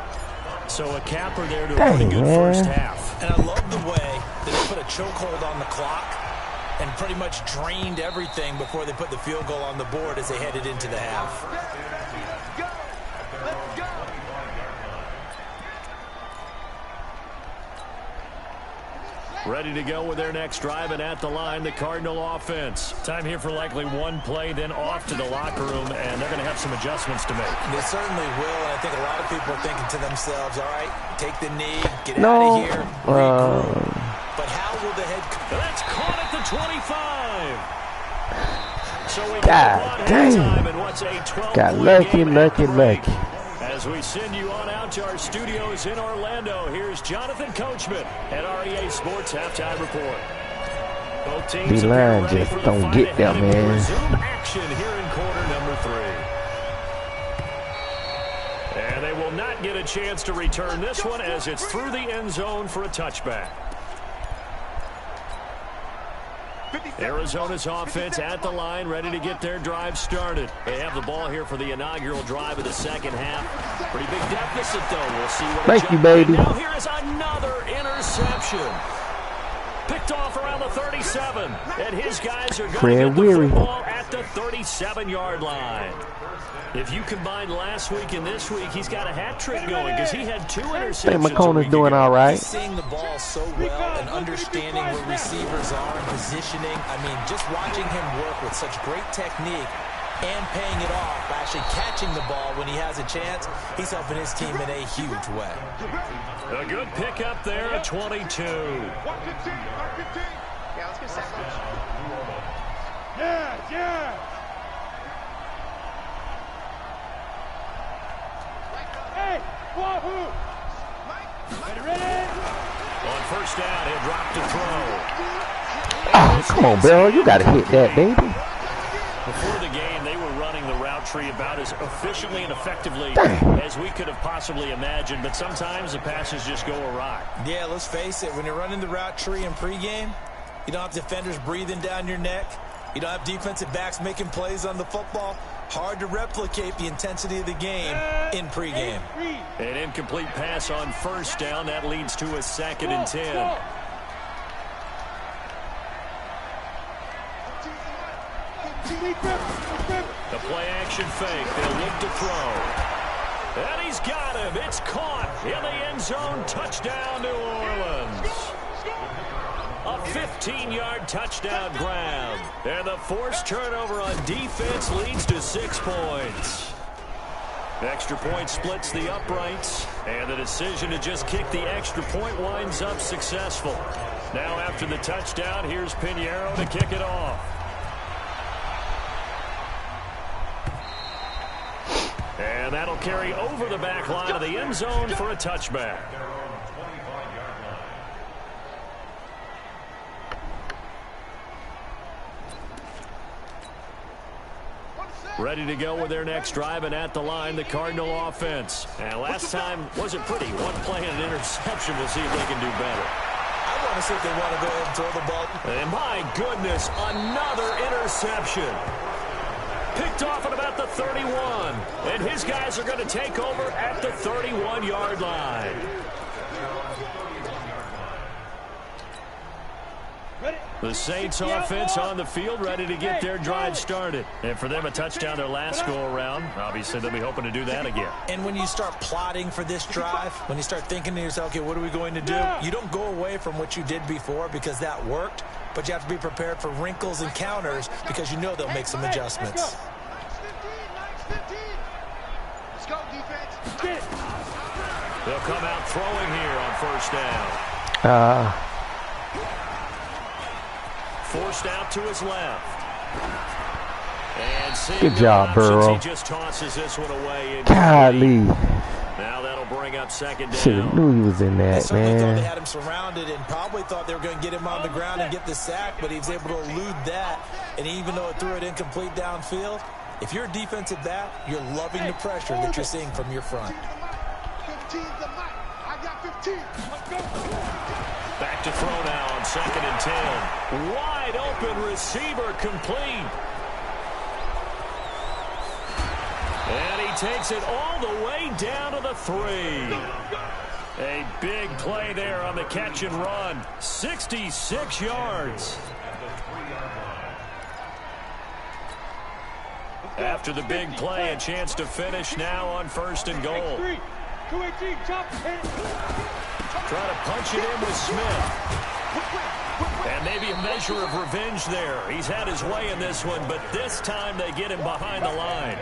So a capper there to a pretty good first half. And I love the way that they put a chokehold on the clock and pretty much drained everything before they put the field goal on the board as they headed into the half. Let's go. Ready to go with their next drive, and at the line, the Cardinal offense. Time here for likely one play, then off to the locker room, and they're going to have some adjustments to make. They certainly will, and I think a lot of people are thinking to themselves, all right, take the knee, get out of here, regroup. But how will the head coach? That's caught at the 25. So we God damn. And what's a 12-point Got game lucky. As we send you on out to our studios in Orlando, here's Jonathan Coachman at REA Sports Halftime Report. Both teams D-line just don't get there, man. Resume action here in quarter number 3. And they will not get a chance to return this one as it's through the end zone for a touchback. Arizona's offense at the line, ready to get their drive started. They have the ball here for the inaugural drive of the second half. Pretty big deficit, though. We'll see what. Thank you, baby. Now here is another interception. Picked off around the 37. And his guys are going to get the football at the 37-yard line. If you combine last week and this week, he's got a hat trick going because he had 2 interceptions. Hey, McCona's doing all right. He's seeing the ball so well and understanding where receivers are and positioning. I mean, just watching him work with such great technique and paying it off by actually catching the ball when he has a chance, he's helping his team in a huge way. A good pickup there at 22. Yeah, let's get sandwich. Yeah. Hey, Wahoo! Ready? On first down, he'll drop to throw. Oh, come on, Bill. You got to hit that, baby. Before the game, they were running the route tree about as efficiently and effectively as we could have possibly imagined, but sometimes the passes just go awry. Yeah, let's face it. When you're running the route tree in pregame, you don't have defenders breathing down your neck. You don't have defensive backs making plays on the football. Hard to replicate the intensity of the game in pregame. An incomplete pass on first down. That leads to a 2nd and 10. The play action fake. They'll look to throw. And he's got him. It's caught in the end zone. Touchdown, New Orleans. A 15-yard touchdown grab. And the forced turnover on defense leads to 6 points. The extra point splits the uprights. And the decision to just kick the extra point winds up successful. Now after the touchdown, here's Pinheiro to kick it off. And And that'll carry over the back line of the end zone for a touchback. Ready to go with their next drive, and at the line, the Cardinal offense. And last time wasn't pretty. One play and an interception. We'll see if they can do better. I want to see if they want to go ahead and throw the ball. And my goodness, another interception. Picked off at about the 31. And his guys are going to take over at the 31-yard line. The Saints offense on the field, ready to get their drive started. And for them, a touchdown their last go-around. Obviously, they'll be hoping to do that again. And when you start plotting for this drive, when you start thinking to yourself, okay, what are we going to do? You don't go away from what you did before because that worked, but you have to be prepared for wrinkles and counters because you know they'll make some adjustments. Let's go, defense. They'll come out throwing here on first down. Forced out to his left. And good job, Burrow. He just tosses this one away. Golly. Now that'll bring up second down. Should have knew he was in that, man. Thought they man. had him surrounded and probably thought they were going to get him on the ground and get the sack, but he was able to elude that. And even though it threw it incomplete downfield, if you're a defensive back, you're loving the pressure that you're seeing from your front. 15 the mic. I got 15. Let's go. Back to throw now on 2nd and 10. Wide open receiver complete. And he takes it all the way down to the 3. A big play there on the catch and run. 66 yards. After the big play, a chance to finish now on 1st and goal. 218, chop, hit. Trying to punch it in with Smith. And maybe a measure of revenge there. He's had his way in this one, but this time they get him behind the line.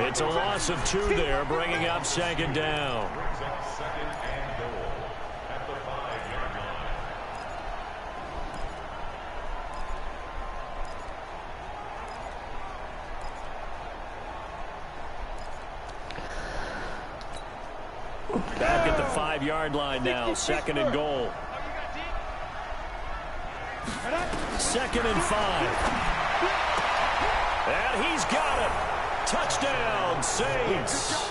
It's a loss of 2 there, bringing up 2nd down. Back at the 5-yard line now, 2nd and goal. 2nd and 5. And he's got it. Touchdown, Saints.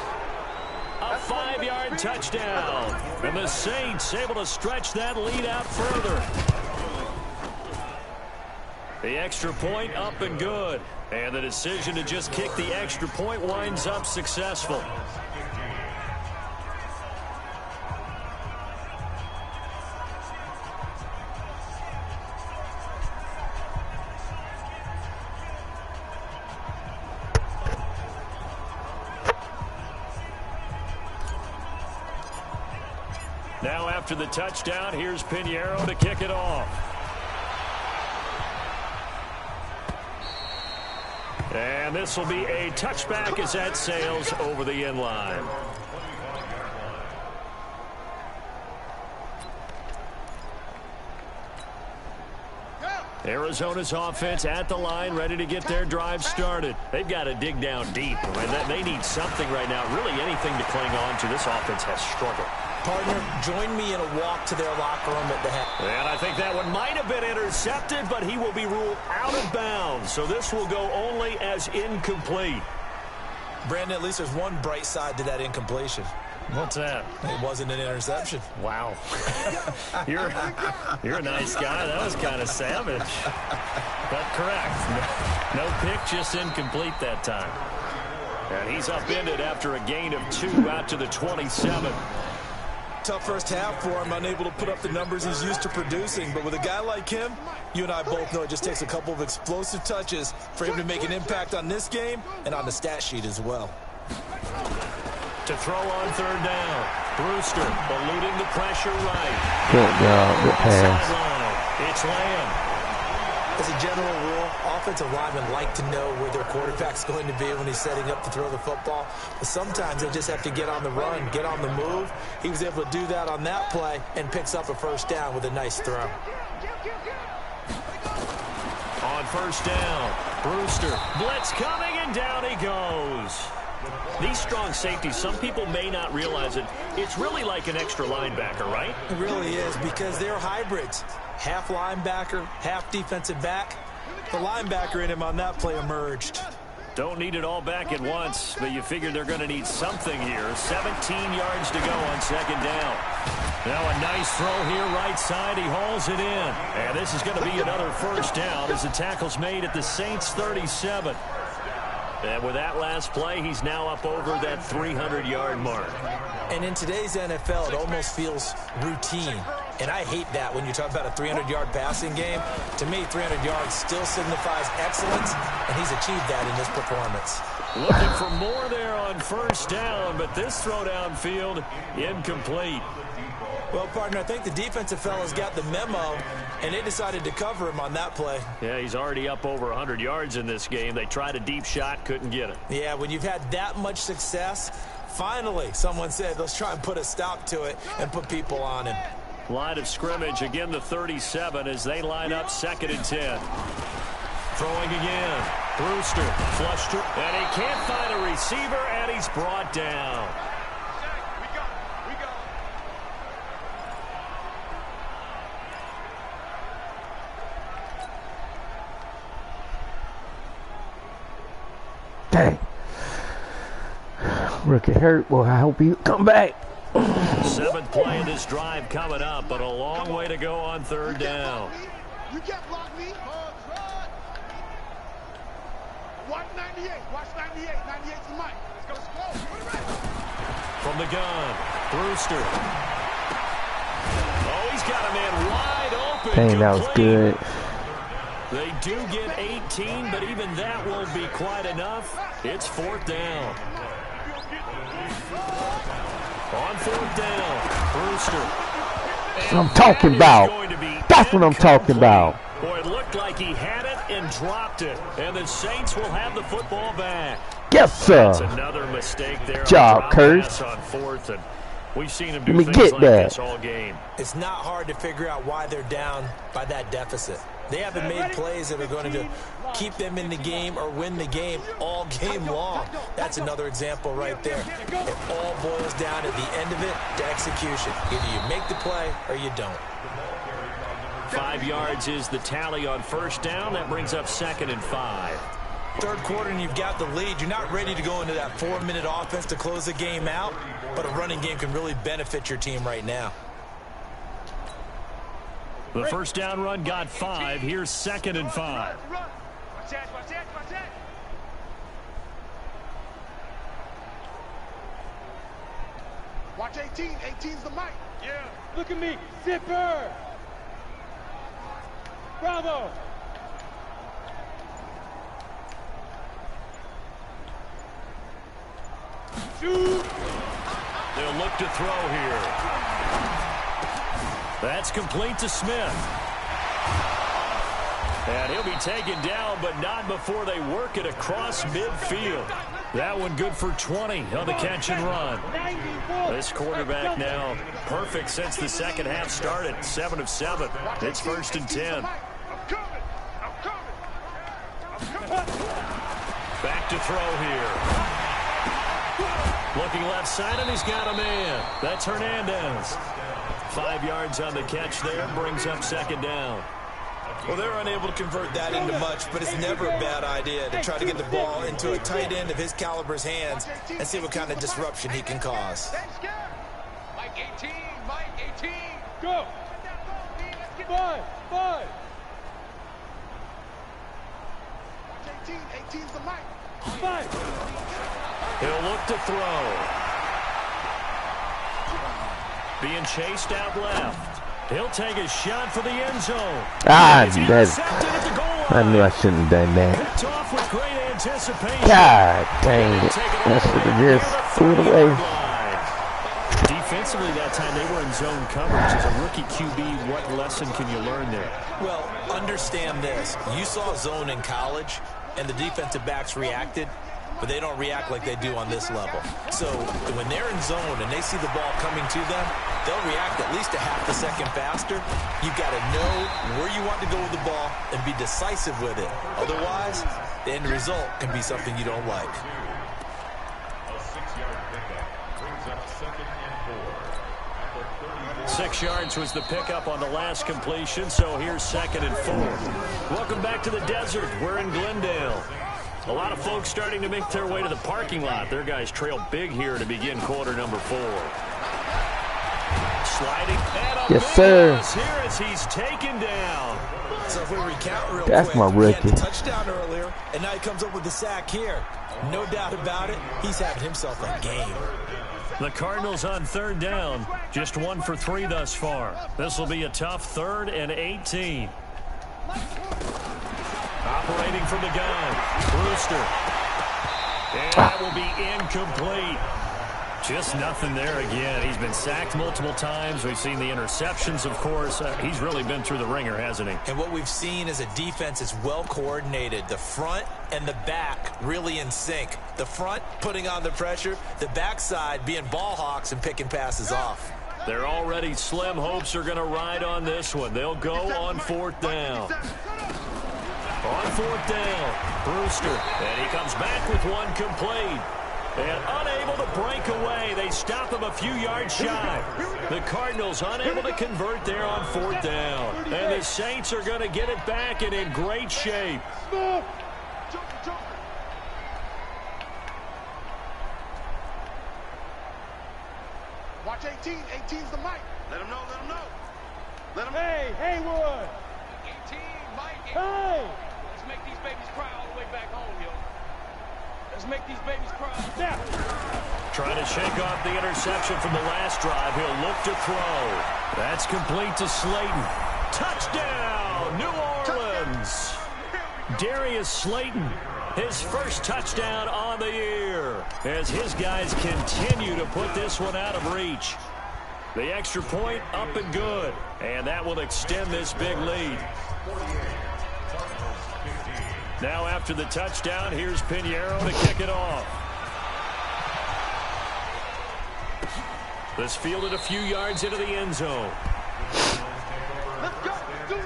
A 5-yard touchdown. And the Saints able to stretch that lead out further. The extra point up and good. And the decision to just kick the extra point winds up successful. Now after the touchdown, here's Pinheiro to kick it off. And this will be a touchback as that sails over the end line. Arizona's offense at the line, ready to get their drive started. They've got to dig down deep. They need something right now, really anything to cling on to. This offense has struggled. Partner, join me in a walk to their locker room at the half. And I think that one might have been intercepted, but he will be ruled out of bounds. So this will go only as incomplete. Brandon, at least there's one bright side to that incompletion. What's that? It wasn't an interception. Wow. You're a nice guy. That was kind of savage. But correct. No pick, just incomplete that time. And he's upended after a gain of 2 out to the 27. Tough first half for him, unable to put up the numbers he's used to producing. But with a guy like him, you and I both know it just takes a couple of explosive touches for him to make an impact on this game and on the stat sheet as well. To throw on 3rd down. Brewster eluding the pressure right. Good job. Good pass. Sideline. It's Lamb. As a general rule, offensive linemen like to know where their quarterback's going to be when he's setting up to throw the football. But sometimes they just have to get on the run, get on the move. He was able to do that on that play and picks up a 1st down with a nice throw. On 1st down, Brewster. Blitz coming, and down he goes. These strong safeties, some people may not realize it. It's really like an extra linebacker, right? It really is, because they're hybrids. Half linebacker, half defensive back. The linebacker in him on that play emerged. Don't need it all back at once, but you figure they're going to need something here. 17 yards to go on second down. Now a nice throw here, right side. He hauls it in. And this is going to be another first down as the tackle's made at the Saints 37. And with that last play, he's now up over that 300-yard mark. And in today's NFL, it almost feels routine. And I hate that when you talk about a 300-yard passing game. To me, 300 yards still signifies excellence, and he's achieved that in this performance. Looking for more there on first down, but this throw downfield incomplete. Well, partner, I think the defensive fellas got the memo, and they decided to cover him on that play. Yeah, he's already up over 100 yards in this game. They tried a deep shot, couldn't get it. Yeah, when you've had that much success, finally someone said, let's try and put a stop to it and put people on him. Line of scrimmage, again the 37 as they line up 2nd and 10. Throwing again. Brewster, flushed her, and he can't find a receiver, and he's brought down. Dang. Rookie hurt. Well, I hope he come back. 7th play of this drive coming up, but a long way to go on 3rd down. You can't block me. Watch 98. Watch 98. 98's the mic. Let's go. From the gun, Brewster. Oh, he's got a man wide open. Dang, that was good. They do get 18, but even that won't be quite enough. It's 4th down. On 4th down, Brewster. That's what I'm talking about. That's what I'm talking about. Boy, it looked like he had it and dropped it. And the Saints will have the football back. Yes, sir. That's another mistake there. Job, Curse. On 4th, and we've seen him do Let me things get like that. this all game. It's not hard to figure out why they're down by that deficit. They haven't made plays that are going to keep them in the game or win the game all game long. That's another example right there. It all boils down at the end of it to execution. Either you make the play or you don't. 5 yards is the tally on first down. That brings up 2nd and 5. Third quarter and you've got the lead. You're not ready to go into that 4-minute offense to close the game out, but a running game can really benefit your team right now. The first down run got 5. Here's 2nd and 5. Watch that. Watch that. Watch that. Watch 18. 18's the mic. Yeah. Look at me. Zipper. Bravo. Shoot. They'll look to throw here. That's complete to Smith. And he'll be taken down, but not before they work it across midfield. That one good for 20 on the catch and run. This quarterback now perfect since the second half started. 7 of 7. It's 1st and 10. Back to throw here. Looking left side, and he's got a man. That's Hernandez. 5 yards on the catch there, brings up 2nd down. Well, they're unable to convert that into much, but it's never a bad idea to try to get the ball into a tight end of his caliber's hands and see what kind of disruption he can cause. Mike 18, Mike 18. Go. 5. 18. 18's the mic. 5. He'll look to throw. Being chased out left. He'll take a shot for the end zone. I knew I shouldn't have done that. Picked off with great anticipation. God dang it. I should have just threw it away. Defensively that time they were in zone coverage. As a rookie QB, what lesson can you learn there? Well, understand this. You saw zone in college, and the defensive backs reacted, but they don't react like they do on this level. So when they're in zone and they see the ball coming to them, they'll react at least a half a second faster. You've got to know where you want to go with the ball and be decisive with it. Otherwise, the end result can be something you don't like. 6 yards was the pickup on the last completion, so here's 2nd and 4. Welcome back to the desert. We're in Glendale. A lot of folks starting to make their way to the parking lot. Their guys trail big here to begin quarter number 4. Sliding and a yes, sir. Here as he's taken down. So if we recount real That's quick, my he had rookie. the touchdown earlier, and now he comes up with the sack here. No doubt about it, he's having himself a game. The Cardinals on 3rd down. Just 1 for 3 thus far. This will be a tough 3rd and 18. Operating from the gun, Brewster. And that will be incomplete. Just nothing there again. He's been sacked multiple times. We've seen the interceptions, of course. He's really been through the ringer, hasn't he? And what we've seen is a defense that's well coordinated. The front and the back really in sync. The front putting on the pressure, the backside being ball hawks and picking passes off. They're already slim hopes are going to ride on this one. They'll go on 4th down. On 4th down, Brewster. And he comes back with one complete. And unable to break away. They stop him a few yards shy. The Cardinals unable to convert there on 4th down. And the Saints are going to get it back and in great shape. Watch 18. 18's the mic. Let him know. Let him know. Let him know. Hey, Haywood! 18, Mike. Hey! Let's make these babies cry all the way back home, yo. Let's make these babies cry. Now! Trying to shake off the interception from the last drive. He'll look to throw. That's complete to Slayton. Touchdown, New Orleans. Darius Slayton, his first touchdown on the year, as his guys continue to put this one out of reach. The extra point up and good, and that will extend this big lead. Now after the touchdown, here's Pinheiro to kick it off. This fielded a few yards into the end zone. Let's go. Do it.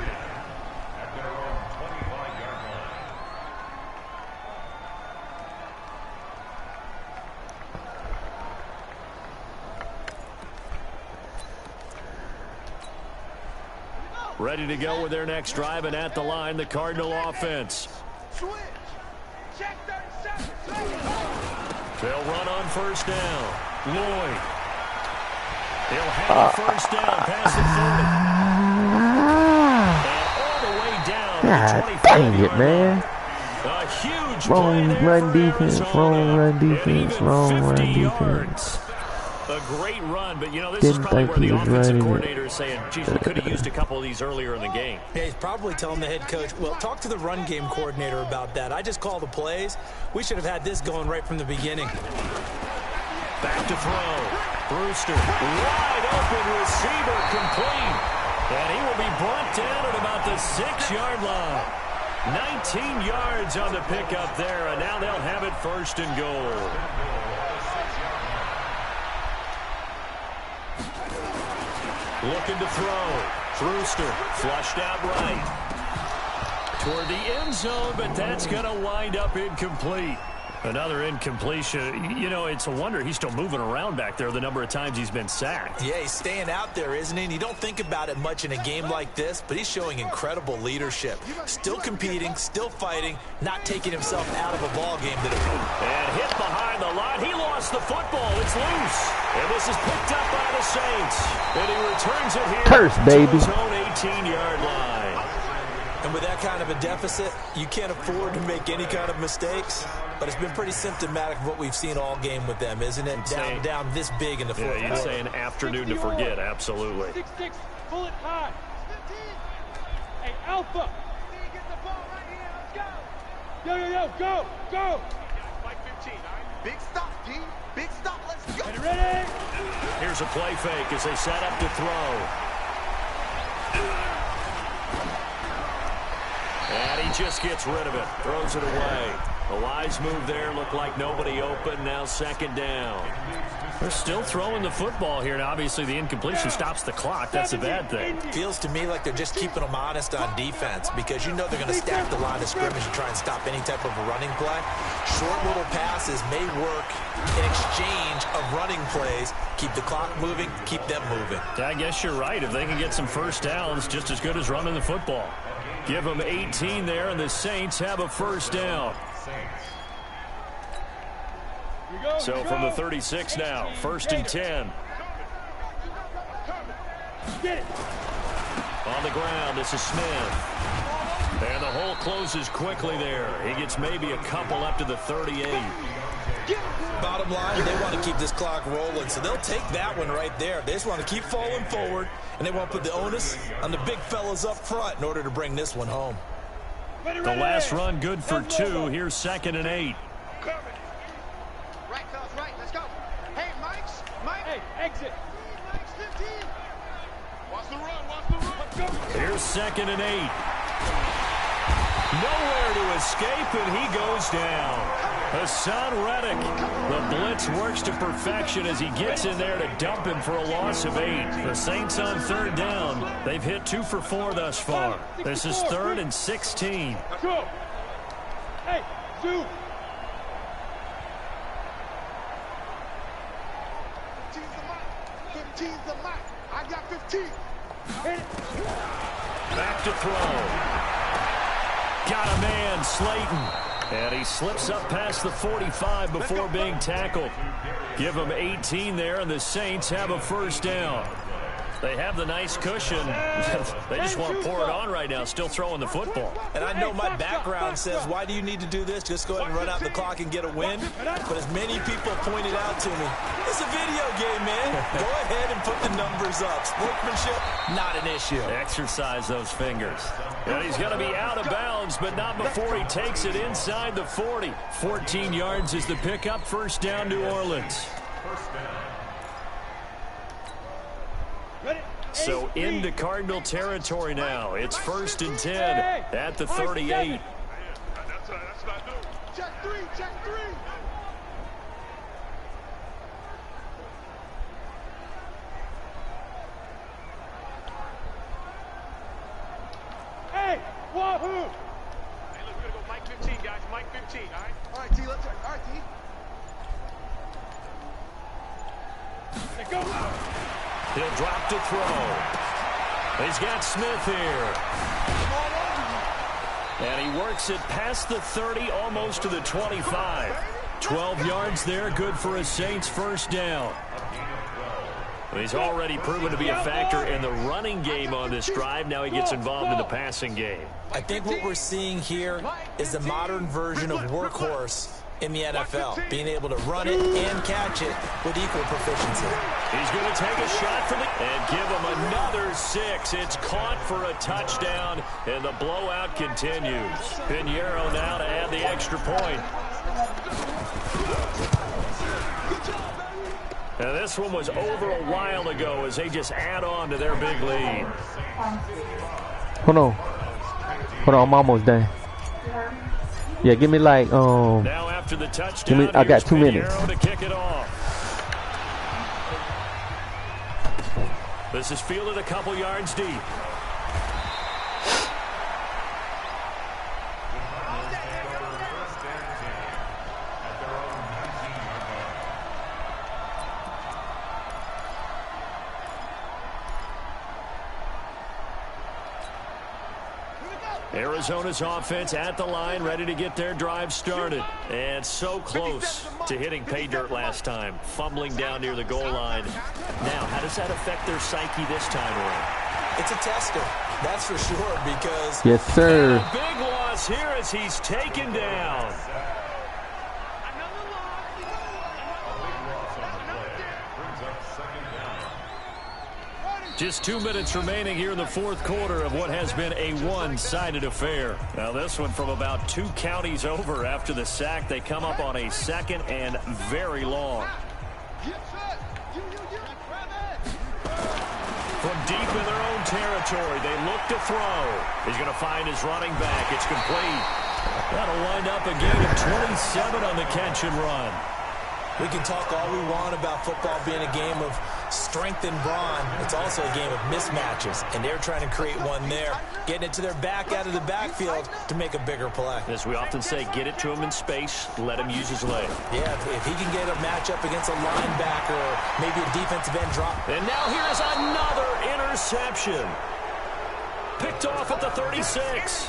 Ready to go with their next drive, and at the line, the Cardinal offense. Switch. Check 37. They'll run on 1st down. Lloyd. He'll have a 1st down past the 40. And all the way down to the 25-yard Dang it, man. A huge Wrong play there run for defense, Arizona. wrong run And defense, even wrong run 50 defense. yards. A great run, but, you know, this is Didn't probably think where he the was offensive running it. coordinator is saying, geez, we could have used a couple of these earlier in the game. Yeah, he's probably telling the head coach, well, talk to the run game coordinator about that. I just call the plays. We should have had this going right from the beginning. Back to throw. Brewster, wide open receiver, complete. And he will be brought down at about the 6-yard line. 19 yards on the pickup there, and now they'll have it 1st and goal. Looking to throw. Brewster flushed out right. Toward the end zone, but that's going to wind up incomplete. Another incompletion. You know, it's a wonder he's still moving around back there the number of times he's been sacked. Yeah, he's staying out there, isn't he? And you don't think about it much in a game like this, but he's showing incredible leadership. Still competing, still fighting, not taking himself out of a ball game. And hit behind the line. He lost the football. It's loose. And this is picked up by the Saints. And he returns it here Curse, baby. to his own 18-yard line. And with that kind of a deficit, you can't afford to make any kind of mistakes. But it's been pretty symptomatic of what we've seen all game with them, isn't it? Down this big in the fourth quarter. Yeah, you'd say an afternoon to forget, absolutely. 6-6, bullet high. Hey, Alpha. Get the ball right here. Let's go. Yo, go, go. Mike 15, all right? Big stop, D. Big stop. Let's go. Ready? Here's a play fake as they set up to throw. And he just gets rid of it. Throws it away. A wise move there. Looked like nobody open. Now second down. They're still throwing the football here. Now, obviously, the incompletion stops the clock. That's a bad thing. Feels to me like they're just keeping them honest on defense because you know they're going to stack the line of scrimmage and try and stop any type of a running play. Short little passes may work in exchange of running plays. Keep the clock moving, keep them moving. I guess you're right. If they can get some first downs, just as good as running the football. Give them 18 there, and the Saints have a first down. So from the 36 now, 1st and 10. On the ground, this is Smith. And the hole closes quickly there. He gets maybe a couple up to the 38. Bottom line, they want to keep this clock rolling, so they'll take that one right there. They just want to keep falling forward, and they want to put the onus on the big fellas up front in order to bring this one home. The last run good for 2. Here's 2nd and 8. Right, fellas, right. Let's go. Hey, Mike. Hey, exit. Mike's 15. Watch the run, watch the run. Here's 2nd and 8. Nowhere to escape, and he goes down. Hassan Reddick. The blitz works to perfection as he gets in there to dump him for a loss of 8. The Saints on 3rd down. They've hit 2 for 4 thus far. This is 3rd and 16. Go. Hey, Zoo. 15's the mark. I got 15. Back to throw. Got a man, Slayton. And he slips up past the 45 before being tackled. Give him 18 there, and the Saints have a first down. They have the nice cushion. They just want to pour it on right now, still throwing the football. And I know my background says, why do you need to do this? Just go ahead and run out the clock and get a win. But as many people pointed out to me, it's a video game, man. Go ahead and put the numbers up. Sportsmanship, not an issue. Exercise those fingers. And he's going to be out of bounds, but not before he takes it inside the 40. 14 yards is the pickup. First down, New Orleans. So into Cardinal territory now. It's 1st and 10 at the 38. That's what I do. Check 3, check 3. Hey, Wahoo. Hey, look, we're going to go Mike 15, guys. Mike 15, all right? All right, T, let's check. All right, T. Hey, go. He'll drop to throw. He's got Smith here. And he works it past the 30, almost to the 25. 12 yards there, good for a Saints first down. He's already proven to be a factor in the running game on this drive. Now he gets involved in the passing game. I think what we're seeing here is the modern version of workhorse in the NFL, being able to run it and catch it with equal proficiency. He's going to take a shot for and give him another 6. It's caught for a touchdown, and the blowout continues. Pinheiro now to add the extra point. Now this one was over a while ago as they just add on to their big lead. Hold on, I'm almost done. Yeah, give me like Now after the touchdown, I got 2 minutes. To kick it off. This is fielded a couple yards deep. Arizona's offense at the line, ready to get their drive started. And so close to hitting pay dirt last time, fumbling down near the goal line. Now, how does that affect their psyche this time around? It's a tester, that's for sure, because... Yes, sir. A big loss here as he's taken down. Just 2 minutes remaining here in the fourth quarter of what has been a one-sided affair. Now this one from about 2 counties over after the sack. They come up on a second and very long. From deep in their own territory, they look to throw. He's going to find his running back. It's complete. That'll wind up a gain of 27 on the catch and run. We can talk all we want about football being a game of strength and brawn. It's also a game of mismatches, and they're trying to create one there, getting it to their back out of the backfield to make a bigger play. As we often say, get it to him in space, let him use his leg. Yeah, if he can get a matchup against a linebacker or maybe a defensive end drop. And now here's another interception. Picked off at the 36.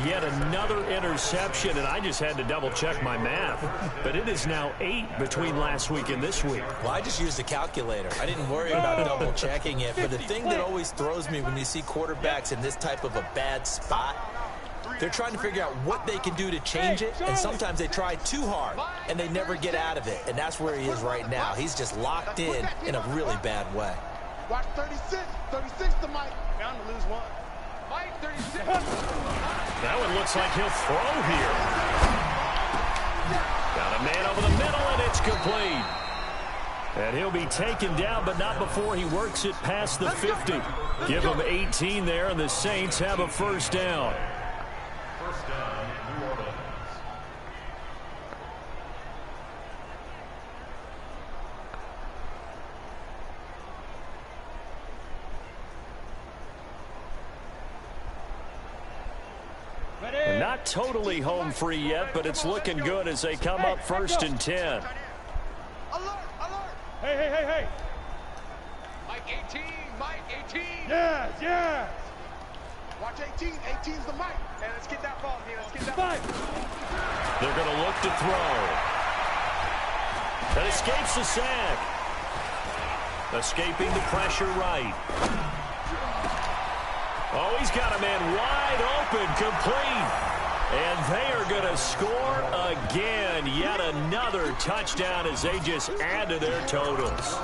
Yet another interception, and I just had to double-check my math. But it is now 8 between last week and this week. Well, I just used a calculator. I didn't worry about double-checking it. But the thing that always throws me when you see quarterbacks in this type of a bad spot, they're trying to figure out what they can do to change it, and sometimes they try too hard, and they never get out of it. And that's where he is right now. He's just locked in a really bad way. Watch 36. 36 to Mike. Bound to lose one. Mike, 36. That one looks like he'll throw here. Got a man over the middle, and it's complete. And he'll be taken down, but not before he works it past the 50. Give him 18 there, and the Saints have a first down. First down, New Orleans. Not totally home free yet, but it's looking good as they come up first and 10. Alert! Alert! Hey. Mike 18, Mike 18. Yes, yes. Watch 18. 18's the Mike. And let's get that ball here. Let's get that Fight. They're going to look to throw. That escapes the sack. Escaping the pressure right. Oh, he's got a man wide open, complete. And they are going to score again. Yet another touchdown as they just add to their totals.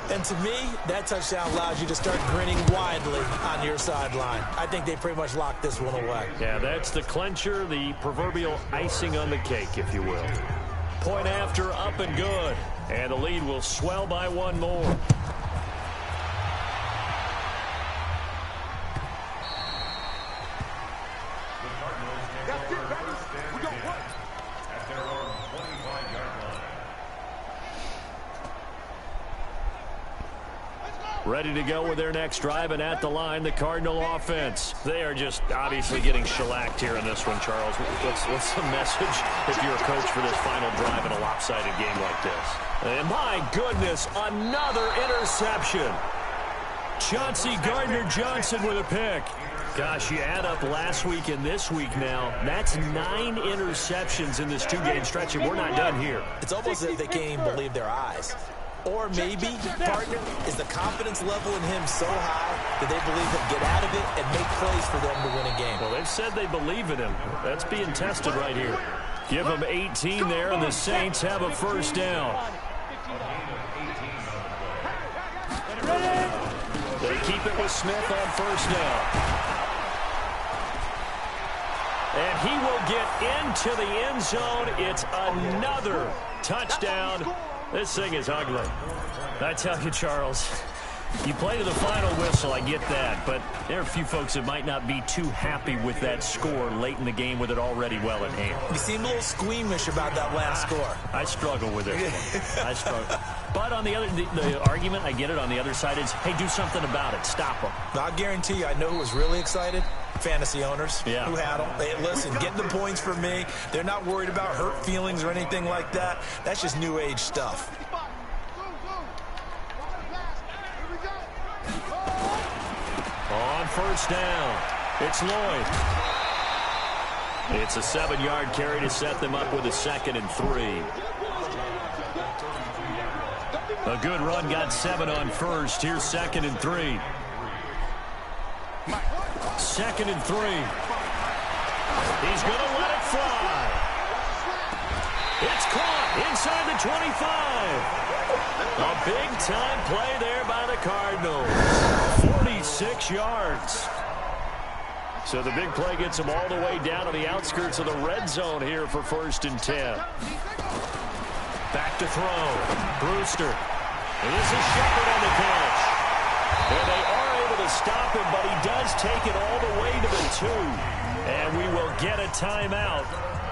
And to me, that touchdown allows you to start grinning widely on your sideline. I think they pretty much locked this one away. Yeah, that's the clincher, the proverbial icing on the cake, if you will. Point after, up and good. And the lead will swell by one more. That's it, baby. We don't work. At their own 25-yard line. Ready to go with their next drive, and at the line, the Cardinal offense. They are just obviously getting shellacked here in this one, Charles. What's the message if you're a coach for this final drive in a lopsided game like this? And my goodness, another interception. Chauncey Gardner-Johnson with a pick. Gosh, you add up last week and this week now, that's 9 interceptions in this two-game stretch, and we're not done here. It's almost as if they can't even believe their eyes. Or maybe, partner, is the confidence level in him so high that they believe he'll get out of it and make plays for them to win a game. Well, they've said they believe in him. That's being tested right here. Give them 18 there, and the Saints have a first down. They keep it with Smith on first down. And he will get into the end zone. It's another touchdown. This thing is ugly. I tell you, Charles, you play to the final whistle, I get that, but there are a few folks that might not be too happy with that score late in the game with it already well in hand. You seem a little squeamish about that last score. I struggle with it. I struggle. But on the other, the argument, I get it, on the other side is, hey, do something about it. Stop them. I'll guarantee you, I know who was really excited. Fantasy owners who had them. Hey, listen, get the points for me. They're not worried about hurt feelings or anything like that. That's just new age stuff. On first down, it's Lloyd. It's a 7-yard carry to set them up with a 2nd and 3. A good run, got 7 on first. Here's 2nd and 3. 2nd and 3. He's going to let it fly. It's caught inside the 25. A big-time play there by the Cardinals. 46 yards. So the big play gets them all the way down to the outskirts of the red zone here for 1st and 10. Back to throw. Brewster. And this is Shepard on the catch. And they are able to stop him, but he does take it all the way to the 2. And we will get a timeout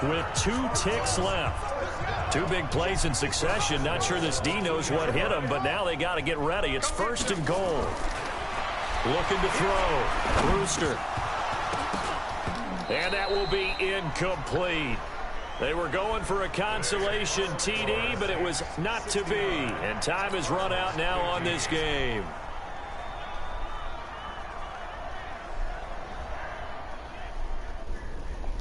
with 2 ticks left. 2 big plays in succession. Not sure this D knows what hit him, but now they got to get ready. It's 1st and goal. Looking to throw. Brewster. And that will be incomplete. They were going for a consolation TD, but it was not to be. And time has run out now on this game.